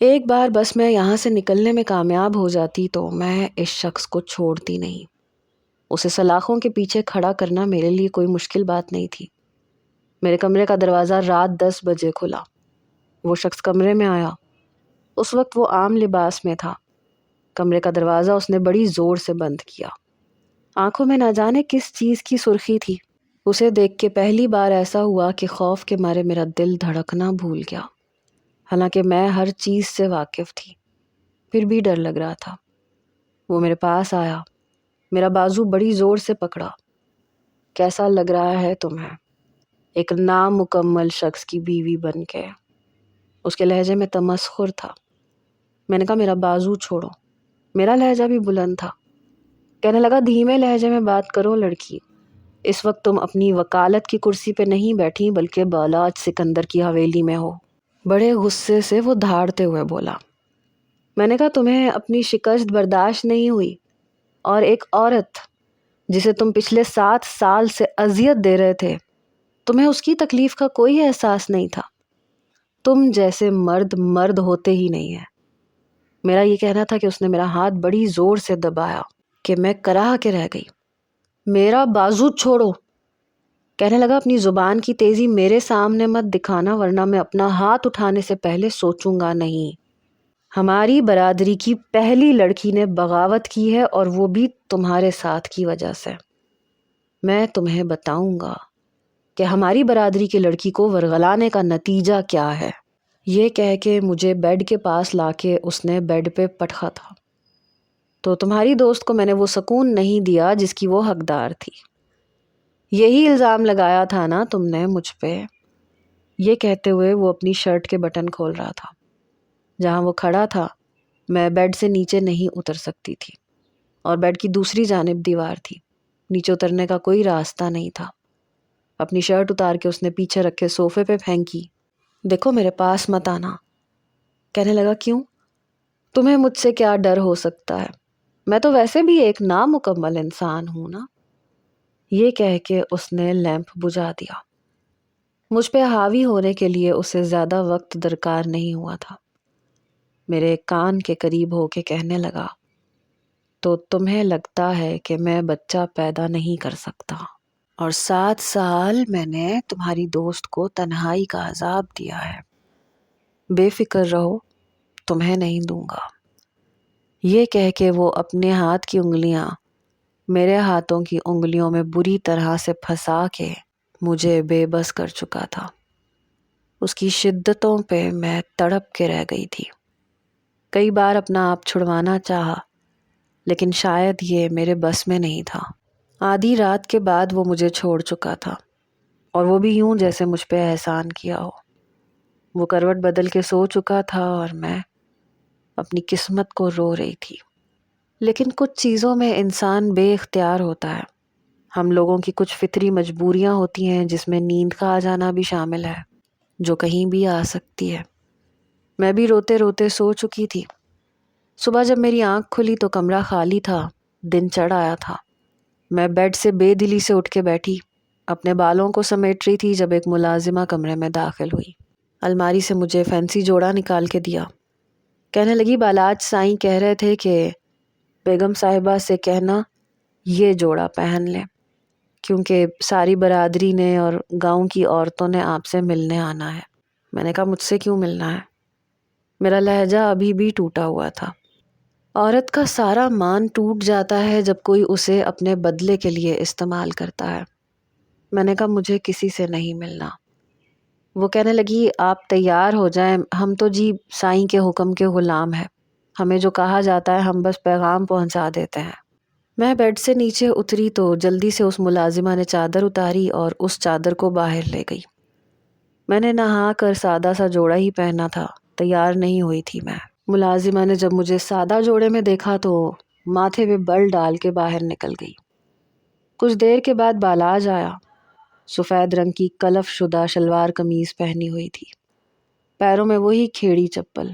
ایک بار بس میں یہاں سے نکلنے میں کامیاب ہو جاتی تو میں اس شخص کو چھوڑتی نہیں۔ اسے سلاخوں کے پیچھے کھڑا کرنا میرے لیے کوئی مشکل بات نہیں تھی۔ میرے کمرے کا دروازہ رات 10 بجے کھلا۔ وہ شخص کمرے میں آیا۔ اس وقت وہ عام لباس میں تھا۔ کمرے کا دروازہ اس نے بڑی زور سے بند کیا۔ آنکھوں میں نہ جانے کس چیز کی سرخی تھی۔ اسے دیکھ کے پہلی بار ایسا ہوا کہ خوف کے مارے میرا دل دھڑکنا بھول گیا، حالانکہ میں ہر چیز سے واقف تھی، پھر بھی ڈر لگ رہا تھا۔ وہ میرے پاس آیا، میرا بازو بڑی زور سے پکڑا۔ کیسا لگ رہا ہے تمہیں؟ ایک نامکمل شخص کی بیوی بن کے۔ اس کے لہجے میں تمسخر تھا۔ میں نے کہا میرا بازو چھوڑو۔ میرا لہجہ بھی بلند تھا۔ کہنے لگا دھیمے لہجے میں بات کرو لڑکی، اس وقت تم اپنی وکالت کی کرسی پہ نہیں بیٹھی بلکہ بالاج سکندر کی حویلی میں ہو۔ بڑے غصے سے وہ دھاڑتے ہوئے بولا۔ میں نے کہا تمہیں اپنی شکست برداشت نہیں ہوئی، اور ایک عورت جسے تم پچھلے 7 سال سے اذیت دے رہے تھے، تمہیں اس کی تکلیف کا کوئی احساس نہیں تھا۔ تم جیسے مرد ہوتے ہی نہیں ہیں۔ میرا یہ کہنا تھا کہ اس نے میرا ہاتھ بڑی زور سے دبایا کہ میں کراہ کے رہ گئی۔ میرا بازو چھوڑو، کہنے لگا اپنی زبان کی تیزی میرے سامنے مت دکھانا ورنہ میں اپنا ہاتھ اٹھانے سے پہلے سوچوں گا نہیں۔ ہماری برادری کی پہلی لڑکی نے بغاوت کی ہے اور وہ بھی تمہارے ساتھ کی وجہ سے۔ میں تمہیں بتاؤں گا کہ ہماری برادری کی لڑکی کو ورغلانے کا نتیجہ کیا ہے۔ یہ کہہ کے مجھے بیڈ کے پاس لا کے اس نے بیڈ پہ پٹخا تھا۔ تو تمہاری دوست کو میں نے وہ سکون نہیں دیا جس کی وہ حقدار تھی۔ یہی الزام لگایا تھا نا تم نے مجھ پہ؟ یہ کہتے ہوئے وہ اپنی شرٹ کے بٹن کھول رہا تھا۔ جہاں وہ کھڑا تھا میں بیڈ سے نیچے نہیں اتر سکتی تھی، اور بیڈ کی دوسری جانب دیوار تھی، نیچے اترنے کا کوئی راستہ نہیں تھا۔ اپنی شرٹ اتار کے اس نے پیچھے رکھے صوفے پہ پھینکی۔ دیکھو میرے پاس مت آنا۔ کہنے لگا کیوں؟ تمہیں مجھ سے کیا ڈر ہو سکتا ہے؟ میں تو ویسے بھی ایک نامکمل انسان ہوں نا۔ یہ کہہ کے اس نے لیمپ بجھا دیا۔ مجھ پہ حاوی ہونے کے لیے اسے زیادہ وقت درکار نہیں ہوا تھا۔ میرے کان کے قریب ہو کے کہنے لگا، تو تمہیں لگتا ہے کہ میں بچہ پیدا نہیں کر سکتا، اور 7 سال میں نے تمہاری دوست کو تنہائی کا عذاب دیا ہے۔ بے فکر رہو، تمہیں نہیں دوں گا۔ یہ کہہ کے وہ اپنے ہاتھ کی انگلیاں میرے ہاتھوں کی انگلیوں میں بری طرح سے پھنسا کے مجھے بے بس کر چکا تھا۔ اس کی شدتوں پہ میں تڑپ کے رہ گئی تھی۔ کئی بار اپنا آپ چھڑوانا چاہا، لیکن شاید یہ میرے بس میں نہیں تھا۔ آدھی رات کے بعد وہ مجھے چھوڑ چکا تھا، اور وہ بھی یوں جیسے مجھ پہ احسان کیا ہو۔ وہ کروٹ بدل کے سو چکا تھا اور میں اپنی قسمت کو رو رہی تھی۔ لیکن کچھ چیزوں میں انسان بے اختیار ہوتا ہے۔ ہم لوگوں کی کچھ فطری مجبوریاں ہوتی ہیں جس میں نیند کا آ جانا بھی شامل ہے، جو کہیں بھی آ سکتی ہے۔ میں بھی روتے روتے سو چکی تھی۔ صبح جب میری آنکھ کھلی تو کمرہ خالی تھا، دن چڑھ آیا تھا۔ میں بیڈ سے بے دلی سے اٹھ کے بیٹھی، اپنے بالوں کو سمیٹ رہی تھی جب ایک ملازمہ کمرے میں داخل ہوئی۔ الماری سے مجھے فینسی جوڑا نکال کے دیا۔ کہنے لگی بالاج سائیں کہہ رہے تھے کہ بیگم صاحبہ سے کہنا یہ جوڑا پہن لیں، کیونکہ ساری برادری نے اور گاؤں کی عورتوں نے آپ سے ملنے آنا ہے۔ میں نے کہا مجھ سے کیوں ملنا ہے؟ میرا لہجہ ابھی بھی ٹوٹا ہوا تھا۔ عورت کا سارا مان ٹوٹ جاتا ہے جب کوئی اسے اپنے بدلے کے لیے استعمال کرتا ہے۔ میں نے کہا مجھے کسی سے نہیں ملنا۔ وہ کہنے لگی آپ تیار ہو جائیں، ہم تو جی سائیں کے حکم کے غلام ہیں، ہمیں جو کہا جاتا ہے ہم بس پیغام پہنچا دیتے ہیں۔ میں بیڈ سے نیچے اتری تو جلدی سے اس ملازمہ نے چادر اتاری اور اس چادر کو باہر لے گئی۔ میں نے نہا کر سادہ سا جوڑا ہی پہنا تھا، تیار نہیں ہوئی تھی میں۔ ملازمہ نے جب مجھے سادہ جوڑے میں دیکھا تو ماتھے پہ بل ڈال کے باہر نکل گئی۔ کچھ دیر کے بعد بالاج آیا۔ سفید رنگ کی کلف شدہ شلوار قمیض پہنی ہوئی تھی، پیروں میں وہی کھیڑی چپل۔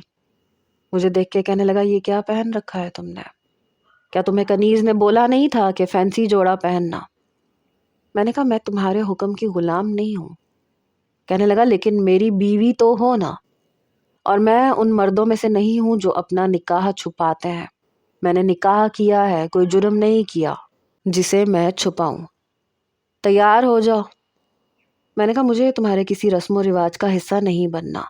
مجھے دیکھ کے کہنے لگا یہ کیا پہن رکھا ہے تم نے؟ کیا تمہیں کنیز نے بولا نہیں تھا کہ فینسی جوڑا پہننا؟ میں نے کہا میں تمہارے حکم کی غلام نہیں ہوں۔ کہنے لگا لیکن میری بیوی تو ہو نا، اور میں ان مردوں میں سے نہیں ہوں جو اپنا نکاح چھپاتے ہیں۔ میں نے نکاح کیا ہے، کوئی جرم نہیں کیا۔ جسے میں چھپاؤں۔ تیار ہو جاؤ۔ میں نے کہا مجھے تمہارے کسی رسم و رواج کا حصہ نہیں بننا۔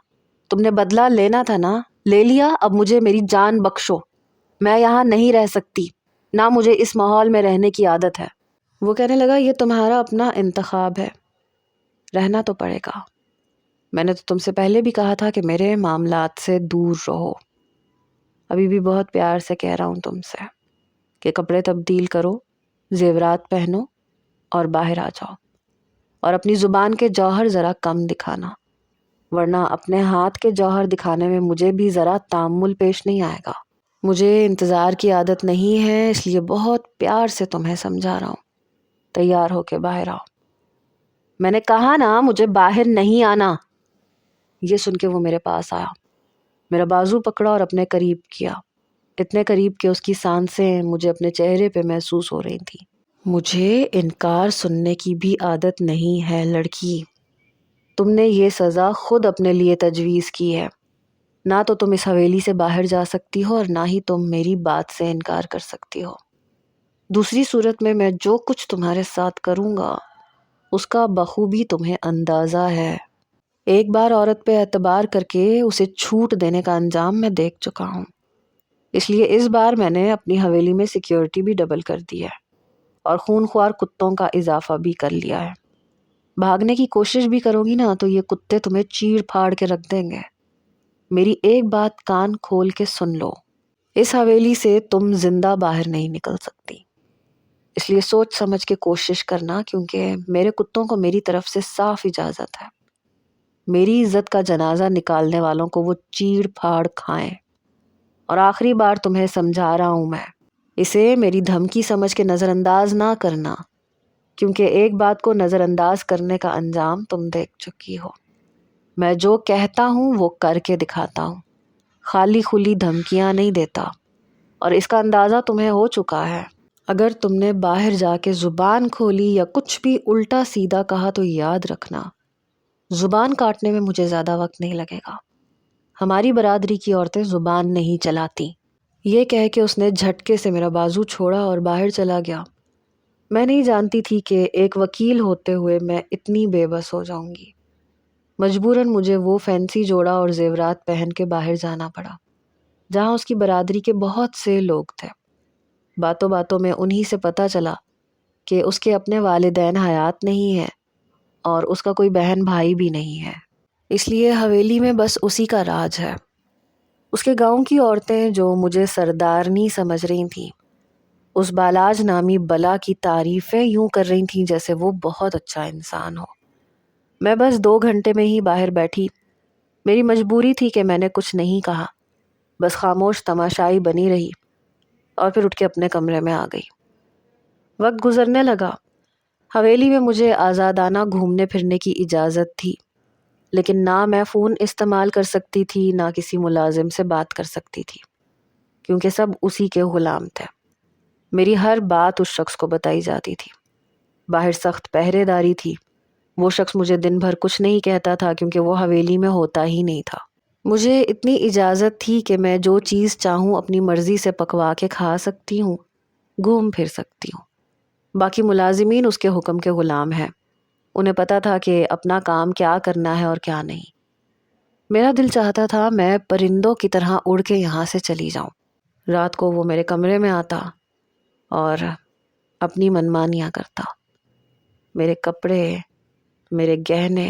تم نے بدلہ لینا تھا نا، لے لیا، اب مجھے میری جان بخشو۔ میں یہاں نہیں رہ سکتی، نہ مجھے اس ماحول میں رہنے کی عادت ہے۔ وہ کہنے لگا یہ تمہارا اپنا انتخاب ہے، رہنا تو پڑے گا۔ میں نے تو تم سے پہلے بھی کہا تھا کہ میرے معاملات سے دور رہو۔ ابھی بھی بہت پیار سے کہہ رہا ہوں تم سے کہ کپڑے تبدیل کرو، زیورات پہنو اور باہر آ جاؤ، اور اپنی زبان کے جوہر ذرا کم دکھانا، ورنہ اپنے ہاتھ کے جوہر دکھانے میں مجھے بھی ذرا تامل پیش نہیں آئے گا۔ مجھے انتظار کی عادت نہیں ہے، اس لیے بہت پیار سے تمہیں سمجھا رہا ہوں۔ تیار ہو کے باہر آؤ۔ میں نے کہا نا مجھے باہر نہیں آنا۔ یہ سن کے وہ میرے پاس آیا، میرا بازو پکڑا اور اپنے قریب کیا، اتنے قریب کہ اس کی سانسیں مجھے اپنے چہرے پہ محسوس ہو رہی تھیں۔ مجھے انکار سننے کی بھی عادت نہیں ہے لڑکی، تم نے یہ سزا خود اپنے لیے تجویز کی ہے۔ نہ تو تم اس حویلی سے باہر جا سکتی ہو اور نہ ہی تم میری بات سے انکار کر سکتی ہو۔ دوسری صورت میں جو کچھ تمہارے ساتھ کروں گا اس کا بخوبی تمہیں اندازہ ہے۔ ایک بار عورت پہ اعتبار کر کے اسے چھوٹ دینے کا انجام میں دیکھ چکا ہوں، اس لیے اس بار میں نے اپنی حویلی میں سیکیورٹی بھی ڈبل کر دی ہے اور خون خوار کتوں کا اضافہ بھی کر لیا ہے۔ بھاگنے کی کوشش بھی کرو گی نا تو یہ کتے تمہیں چیڑ پھاڑ کے رکھ دیں گے۔ میری ایک بات کان کھول کے سن لو، اس حویلی سے تم زندہ باہر نہیں نکل سکتی، اس لیے سوچ سمجھ کے کوشش کرنا، کیونکہ میرے کتوں کو میری طرف سے صاف اجازت ہے۔ میری عزت کا جنازہ نکالنے والوں کو وہ چیڑ پھاڑ کھائیں۔ اور آخری بار تمہیں سمجھا رہا ہوں میں، اسے میری دھمکی سمجھ کے نظر انداز نہ کرنا، کیونکہ ایک بات کو نظر انداز کرنے کا انجام تم دیکھ چکی ہو۔ میں جو کہتا ہوں وہ کر کے دکھاتا ہوں، خالی خلی دھمکیاں نہیں دیتا، اور اس کا اندازہ تمہیں ہو چکا ہے۔ اگر تم نے باہر جا کے زبان کھولی یا کچھ بھی الٹا سیدھا کہا تو یاد رکھنا، زبان کاٹنے میں مجھے زیادہ وقت نہیں لگے گا۔ ہماری برادری کی عورتیں زبان نہیں چلاتی۔ یہ کہہ کے اس نے جھٹکے سے میرا بازو چھوڑا اور باہر چلا گیا۔ میں نہیں جانتی تھی کہ ایک وکیل ہوتے ہوئے میں اتنی بے بس ہو جاؤں گی۔ مجبوراً مجھے وہ فینسی جوڑا اور زیورات پہن کے باہر جانا پڑا، جہاں اس کی برادری کے بہت سے لوگ تھے۔ باتوں باتوں میں انہی سے پتہ چلا کہ اس کے اپنے والدین حیات نہیں ہیں اور اس کا کوئی بہن بھائی بھی نہیں ہے، اس لیے حویلی میں بس اسی کا راج ہے۔ اس کے گاؤں کی عورتیں جو مجھے سردارنی سمجھ رہی تھیں، اس بالاج نامی بلا کی تعریفیں یوں کر رہی تھیں جیسے وہ بہت اچھا انسان ہو۔ میں بس 2 گھنٹے میں ہی باہر بیٹھی۔ میری مجبوری تھی کہ میں نے کچھ نہیں کہا، بس خاموش تماشائی بنی رہی، اور پھر اٹھ کے اپنے کمرے میں آ گئی۔ وقت گزرنے لگا۔ حویلی میں مجھے آزادانہ گھومنے پھرنے کی اجازت تھی، لیکن نہ میں فون استعمال کر سکتی تھی، نہ کسی ملازم سے بات کر سکتی تھی، کیونکہ سب اسی کے غلام تھے۔ میری ہر بات اس شخص کو بتائی جاتی تھی۔ باہر سخت پہرے داری تھی۔ وہ شخص مجھے دن بھر کچھ نہیں کہتا تھا کیونکہ وہ حویلی میں ہوتا ہی نہیں تھا۔ مجھے اتنی اجازت تھی کہ میں جو چیز چاہوں اپنی مرضی سے پکوا کے کھا سکتی ہوں، گھوم پھر سکتی ہوں۔ باقی ملازمین اس کے حکم کے غلام ہیں، انہیں پتا تھا کہ اپنا کام کیا کرنا ہے اور کیا نہیں۔ میرا دل چاہتا تھا میں پرندوں کی طرح اڑ کے یہاں سے چلی جاؤں۔ رات کو وہ میرے کمرے میں آتا اور اپنی منمانیاں کرتا۔ میرے کپڑے، میرے گہنے،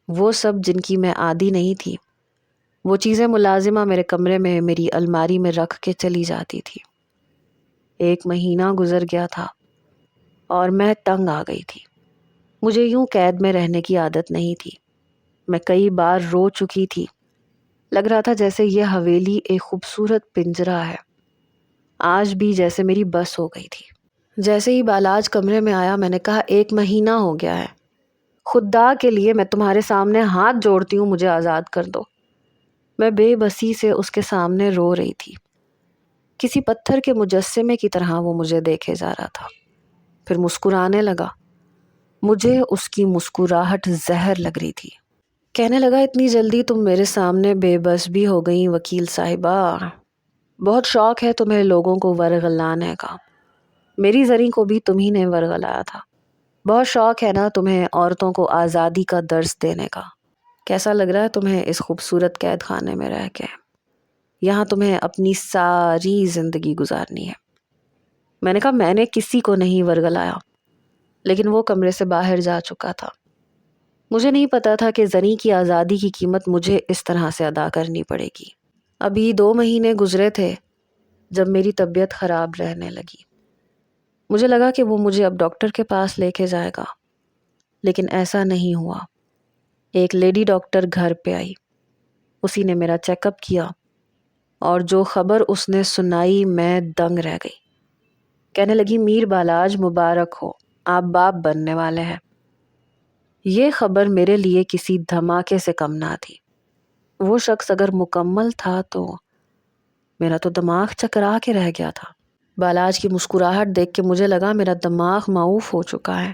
وہ سب جن کی میں عادی نہیں تھی، وہ چیزیں ملازمہ میرے کمرے میں میری الماری میں رکھ کے چلی جاتی تھی۔ 1 مہینہ گزر گیا تھا اور میں تنگ آ گئی تھی۔ مجھے یوں قید میں رہنے کی عادت نہیں تھی۔ میں کئی بار رو چکی تھی۔ لگ رہا تھا جیسے یہ حویلی ایک خوبصورت پنجرہ ہے۔ آج بھی جیسے میری بس ہو گئی تھی۔ جیسے ہی بالاج کمرے میں آیا میں نے کہا 1 مہینہ ہو گیا ہے، خدا کے لیے میں تمہارے سامنے ہاتھ جوڑتی ہوں، مجھے آزاد کر دو۔ میں بے بسی سے اس کے سامنے رو رہی تھی۔ کسی پتھر کے مجسمے کی طرح وہ مجھے دیکھے جا رہا تھا، پھر مسکرانے لگا۔ مجھے اس کی مسکراہٹ زہر لگ رہی تھی۔ کہنے لگا اتنی جلدی تم میرے سامنے بے بس بھی ہو گئی وکیل صاحبہ، بہت شوق ہے تمہیں لوگوں کو ورغلانے کا۔ میری زری کو بھی تمہیں نے ورغلایا تھا۔ بہت شوق ہے نا تمہیں عورتوں کو آزادی کا درس دینے کا۔ کیسا لگ رہا ہے تمہیں اس خوبصورت قید خانے میں رہ کے؟ یہاں تمہیں اپنی ساری زندگی گزارنی ہے۔ میں نے کہا میں نے کسی کو نہیں ورغلایا، لیکن وہ کمرے سے باہر جا چکا تھا۔ مجھے نہیں پتا تھا کہ زری کی آزادی کی قیمت مجھے اس طرح سے ادا کرنی پڑے گی۔ ابھی 2 مہینے گزرے تھے جب میری طبیعت خراب رہنے لگی۔ مجھے لگا کہ وہ مجھے اب ڈاکٹر کے پاس لے کے جائے گا، لیکن ایسا نہیں ہوا۔ ایک لیڈی ڈاکٹر گھر پہ آئی، اسی نے میرا چیک اپ کیا، اور جو خبر اس نے سنائی میں دنگ رہ گئی۔ کہنے لگی میر بالاج مبارک ہو، آپ باپ بننے والے ہیں۔ یہ خبر میرے لیے کسی دھماکے سے کم نہ تھی۔ وہ شخص اگر مکمل تھا تو میرا تو دماغ چکرا کے رہ گیا تھا۔ بالاج کی مسکراہٹ دیکھ کے مجھے لگا میرا دماغ معوف ہو چکا ہے۔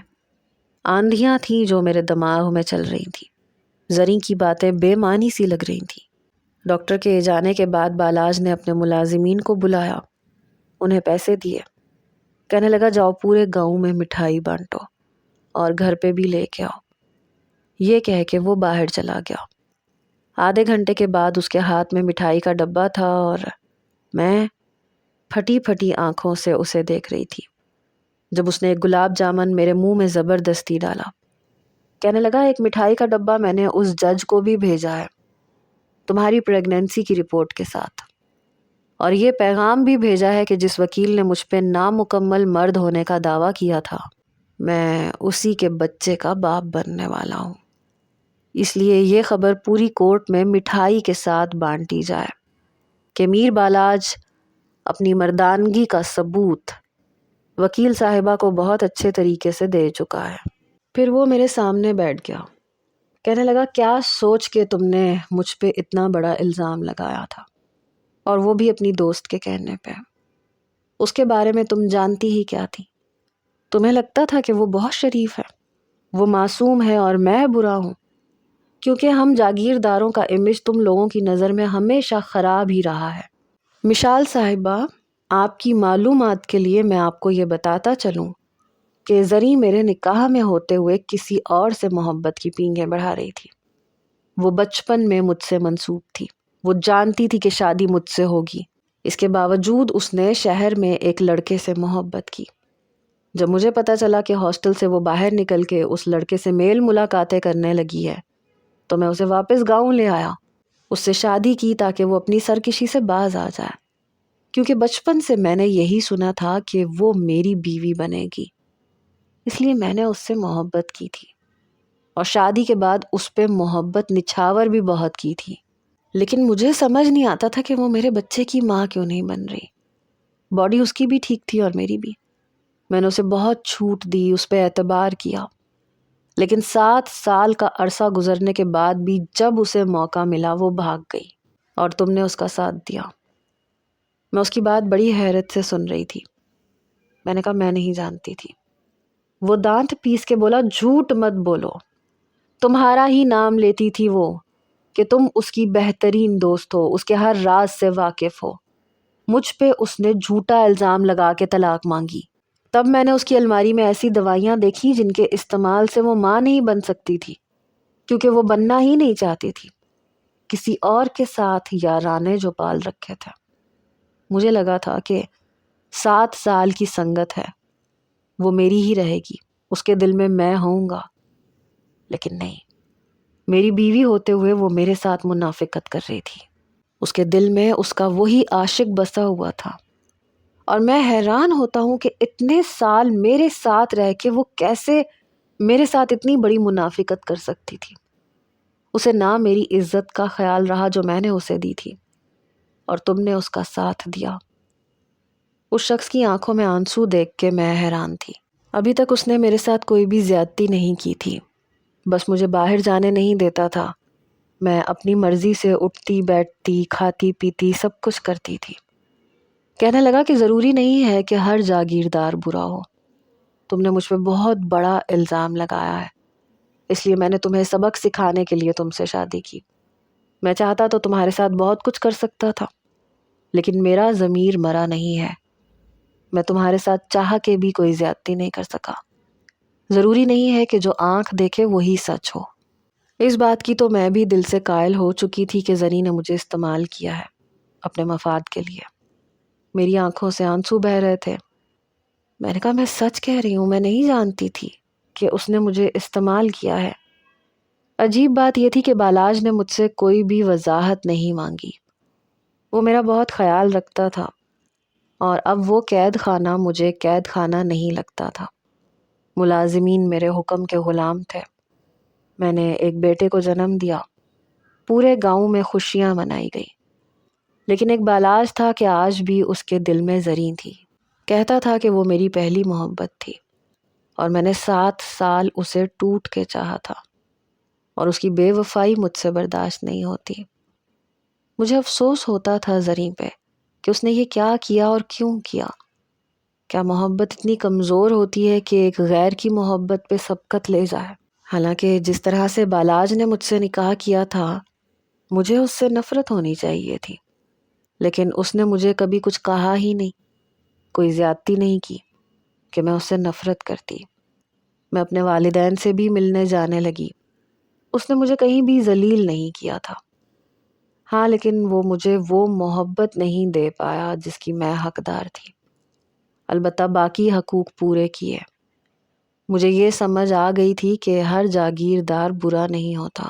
آندھیاں تھیں جو میرے دماغ میں چل رہی تھی۔ زری کی باتیں بے معنی سی لگ رہی تھیں۔ ڈاکٹر کے جانے کے بعد بالاج نے اپنے ملازمین کو بلایا، انہیں پیسے دیے، کہنے لگا جاؤ پورے گاؤں میں مٹھائی بانٹو اور گھر پہ بھی لے کے آؤ۔ یہ کہہ کے وہ باہر چلا گیا۔ آدھے گھنٹے کے بعد اس کے ہاتھ میں مٹھائی کا ڈبہ تھا اور میں پھٹی پھٹی آنکھوں سے اسے دیکھ رہی تھی جب اس نے ایک گلاب جامن میرے منہ میں زبردستی ڈالا۔ کہنے لگا ایک مٹھائی کا ڈبہ میں نے اس جج کو بھی بھیجا ہے تمہاری پریگنینسی کی رپورٹ کے ساتھ، اور یہ پیغام بھی بھیجا ہے کہ جس وکیل نے مجھ پہ نامکمل مرد ہونے کا دعویٰ کیا تھا میں اسی کے بچے کا باپ بننے والا ہوں۔ اس لیے یہ خبر پوری کورٹ میں مٹھائی کے ساتھ بانٹی جائے کہ میر بالاج اپنی مردانگی کا ثبوت وکیل صاحبہ کو بہت اچھے طریقے سے دے چکا ہے۔ پھر وہ میرے سامنے بیٹھ گیا، کہنے لگا کیا سوچ کے تم نے مجھ پہ اتنا بڑا الزام لگایا تھا، اور وہ بھی اپنی دوست کے کہنے پہ؟ اس کے بارے میں تم جانتی ہی کیا تھی؟ تمہیں لگتا تھا کہ وہ بہت شریف ہے، وہ معصوم ہے اور میں برا ہوں، کیونکہ ہم جاگیرداروں کا امیج تم لوگوں کی نظر میں ہمیشہ خراب ہی رہا ہے۔ مشال صاحبہ، آپ کی معلومات کے لیے میں آپ کو یہ بتاتا چلوں کہ زری میرے نکاح میں ہوتے ہوئے کسی اور سے محبت کی پینگیں بڑھا رہی تھی۔ وہ بچپن میں مجھ سے منسوب تھی، وہ جانتی تھی کہ شادی مجھ سے ہوگی، اس کے باوجود اس نے شہر میں ایک لڑکے سے محبت کی۔ جب مجھے پتا چلا کہ ہاسٹل سے وہ باہر نکل کے اس لڑکے سے میل ملاقاتیں کرنے لگی ہے تو میں اسے واپس گاؤں لے آیا، اس سے شادی کی تاکہ وہ اپنی سرکشی سے باز آ جائے، کیونکہ بچپن سے میں نے یہی سنا تھا کہ وہ میری بیوی بنے گی، اس لیے میں نے اس سے محبت کی تھی، اور شادی کے بعد اس پہ محبت نچھاور بھی بہت کی تھی۔ لیکن مجھے سمجھ نہیں آتا تھا کہ وہ میرے بچے کی ماں کیوں نہیں بن رہی۔ باڈی اس کی بھی ٹھیک تھی اور میری بھی۔ میں نے اسے بہت چھوٹ دی، اس پہ اعتبار کیا، لیکن 7 سال کا عرصہ گزرنے کے بعد بھی جب اسے موقع ملا وہ بھاگ گئی، اور تم نے اس کا ساتھ دیا۔ میں اس کی بات بڑی حیرت سے سن رہی تھی۔ میں نے کہا میں نہیں جانتی تھی۔ وہ دانت پیس کے بولا جھوٹ مت بولو، تمہارا ہی نام لیتی تھی وہ کہ تم اس کی بہترین دوست ہو، اس کے ہر راز سے واقف ہو۔ مجھ پہ اس نے جھوٹا الزام لگا کے طلاق مانگی۔ تب میں نے اس کی الماری میں ایسی دوائیاں دیکھی جن کے استعمال سے وہ ماں نہیں بن سکتی تھی، کیونکہ وہ بننا ہی نہیں چاہتی تھی، کسی اور کے ساتھ یارانے جو پال رکھے تھے۔ مجھے لگا تھا کہ 7 سال کی سنگت ہے، وہ میری ہی رہے گی، اس کے دل میں ہوں گا، لیکن نہیں، میری بیوی ہوتے ہوئے وہ میرے ساتھ منافقت کر رہی تھی۔ اس کے دل میں اس کا وہی عاشق بسا ہوا تھا، اور میں حیران ہوتا ہوں کہ اتنے سال میرے ساتھ رہ کے وہ کیسے میرے ساتھ اتنی بڑی منافقت کر سکتی تھی۔ اسے نہ میری عزت کا خیال رہا جو میں نے اسے دی تھی، اور تم نے اس کا ساتھ دیا۔ اس شخص کی آنکھوں میں آنسو دیکھ کے میں حیران تھی۔ ابھی تک اس نے میرے ساتھ کوئی بھی زیادتی نہیں کی تھی، بس مجھے باہر جانے نہیں دیتا تھا۔ میں اپنی مرضی سے اٹھتی بیٹھتی، کھاتی پیتی، سب کچھ کرتی تھی۔ کہنے لگا کہ ضروری نہیں ہے کہ ہر جاگیردار برا ہو، تم نے مجھ پہ بہت بڑا الزام لگایا ہے، اس لیے میں نے تمہیں سبق سکھانے کے لیے تم سے شادی کی۔ میں چاہتا تو تمہارے ساتھ بہت کچھ کر سکتا تھا، لیکن میرا ضمیر مرا نہیں ہے، میں تمہارے ساتھ چاہ کے بھی کوئی زیادتی نہیں کر سکا۔ ضروری نہیں ہے کہ جو آنکھ دیکھے وہی سچ ہو۔ اس بات کی تو میں بھی دل سے قائل ہو چکی تھی کہ زری نے مجھے استعمال کیا ہے اپنے مفاد کے لیے۔ میری آنکھوں سے آنسو بہہ رہے تھے۔ میں نے کہا میں سچ کہہ رہی ہوں، میں نہیں جانتی تھی کہ اس نے مجھے استعمال کیا ہے۔ عجیب بات یہ تھی کہ بالاج نے مجھ سے کوئی بھی وضاحت نہیں مانگی۔ وہ میرا بہت خیال رکھتا تھا اور اب وہ قید خانہ مجھے قید خانہ نہیں لگتا تھا۔ ملازمین میرے حکم کے غلام تھے۔ میں نے ایک بیٹے کو جنم دیا۔ پورے گاؤں میں خوشیاں منائی گئی، لیکن ایک بالاج تھا کہ آج بھی اس کے دل میں زری تھی۔ کہتا تھا کہ وہ میری پہلی محبت تھی اور میں نے 7 سال اسے ٹوٹ کے چاہا تھا، اور اس کی بے وفائی مجھ سے برداشت نہیں ہوتی۔ مجھے افسوس ہوتا تھا زری پہ کہ اس نے یہ کیا کیا اور کیوں کیا۔ کیا محبت اتنی کمزور ہوتی ہے کہ ایک غیر کی محبت پہ سبقت لے جائے؟ حالانکہ جس طرح سے بالاج نے مجھ سے نکاح کیا تھا مجھے اس سے نفرت ہونی چاہیے تھی، لیکن اس نے مجھے کبھی کچھ کہا ہی نہیں، کوئی زیادتی نہیں کی کہ میں اس سے نفرت کرتی۔ میں اپنے والدین سے بھی ملنے جانے لگی۔ اس نے مجھے کہیں بھی ذلیل نہیں کیا تھا۔ ہاں، لیکن وہ مجھے وہ محبت نہیں دے پایا جس کی میں حقدار تھی۔ البتہ باقی حقوق پورے کیے۔ مجھے یہ سمجھ آ گئی تھی کہ ہر جاگیردار برا نہیں ہوتا۔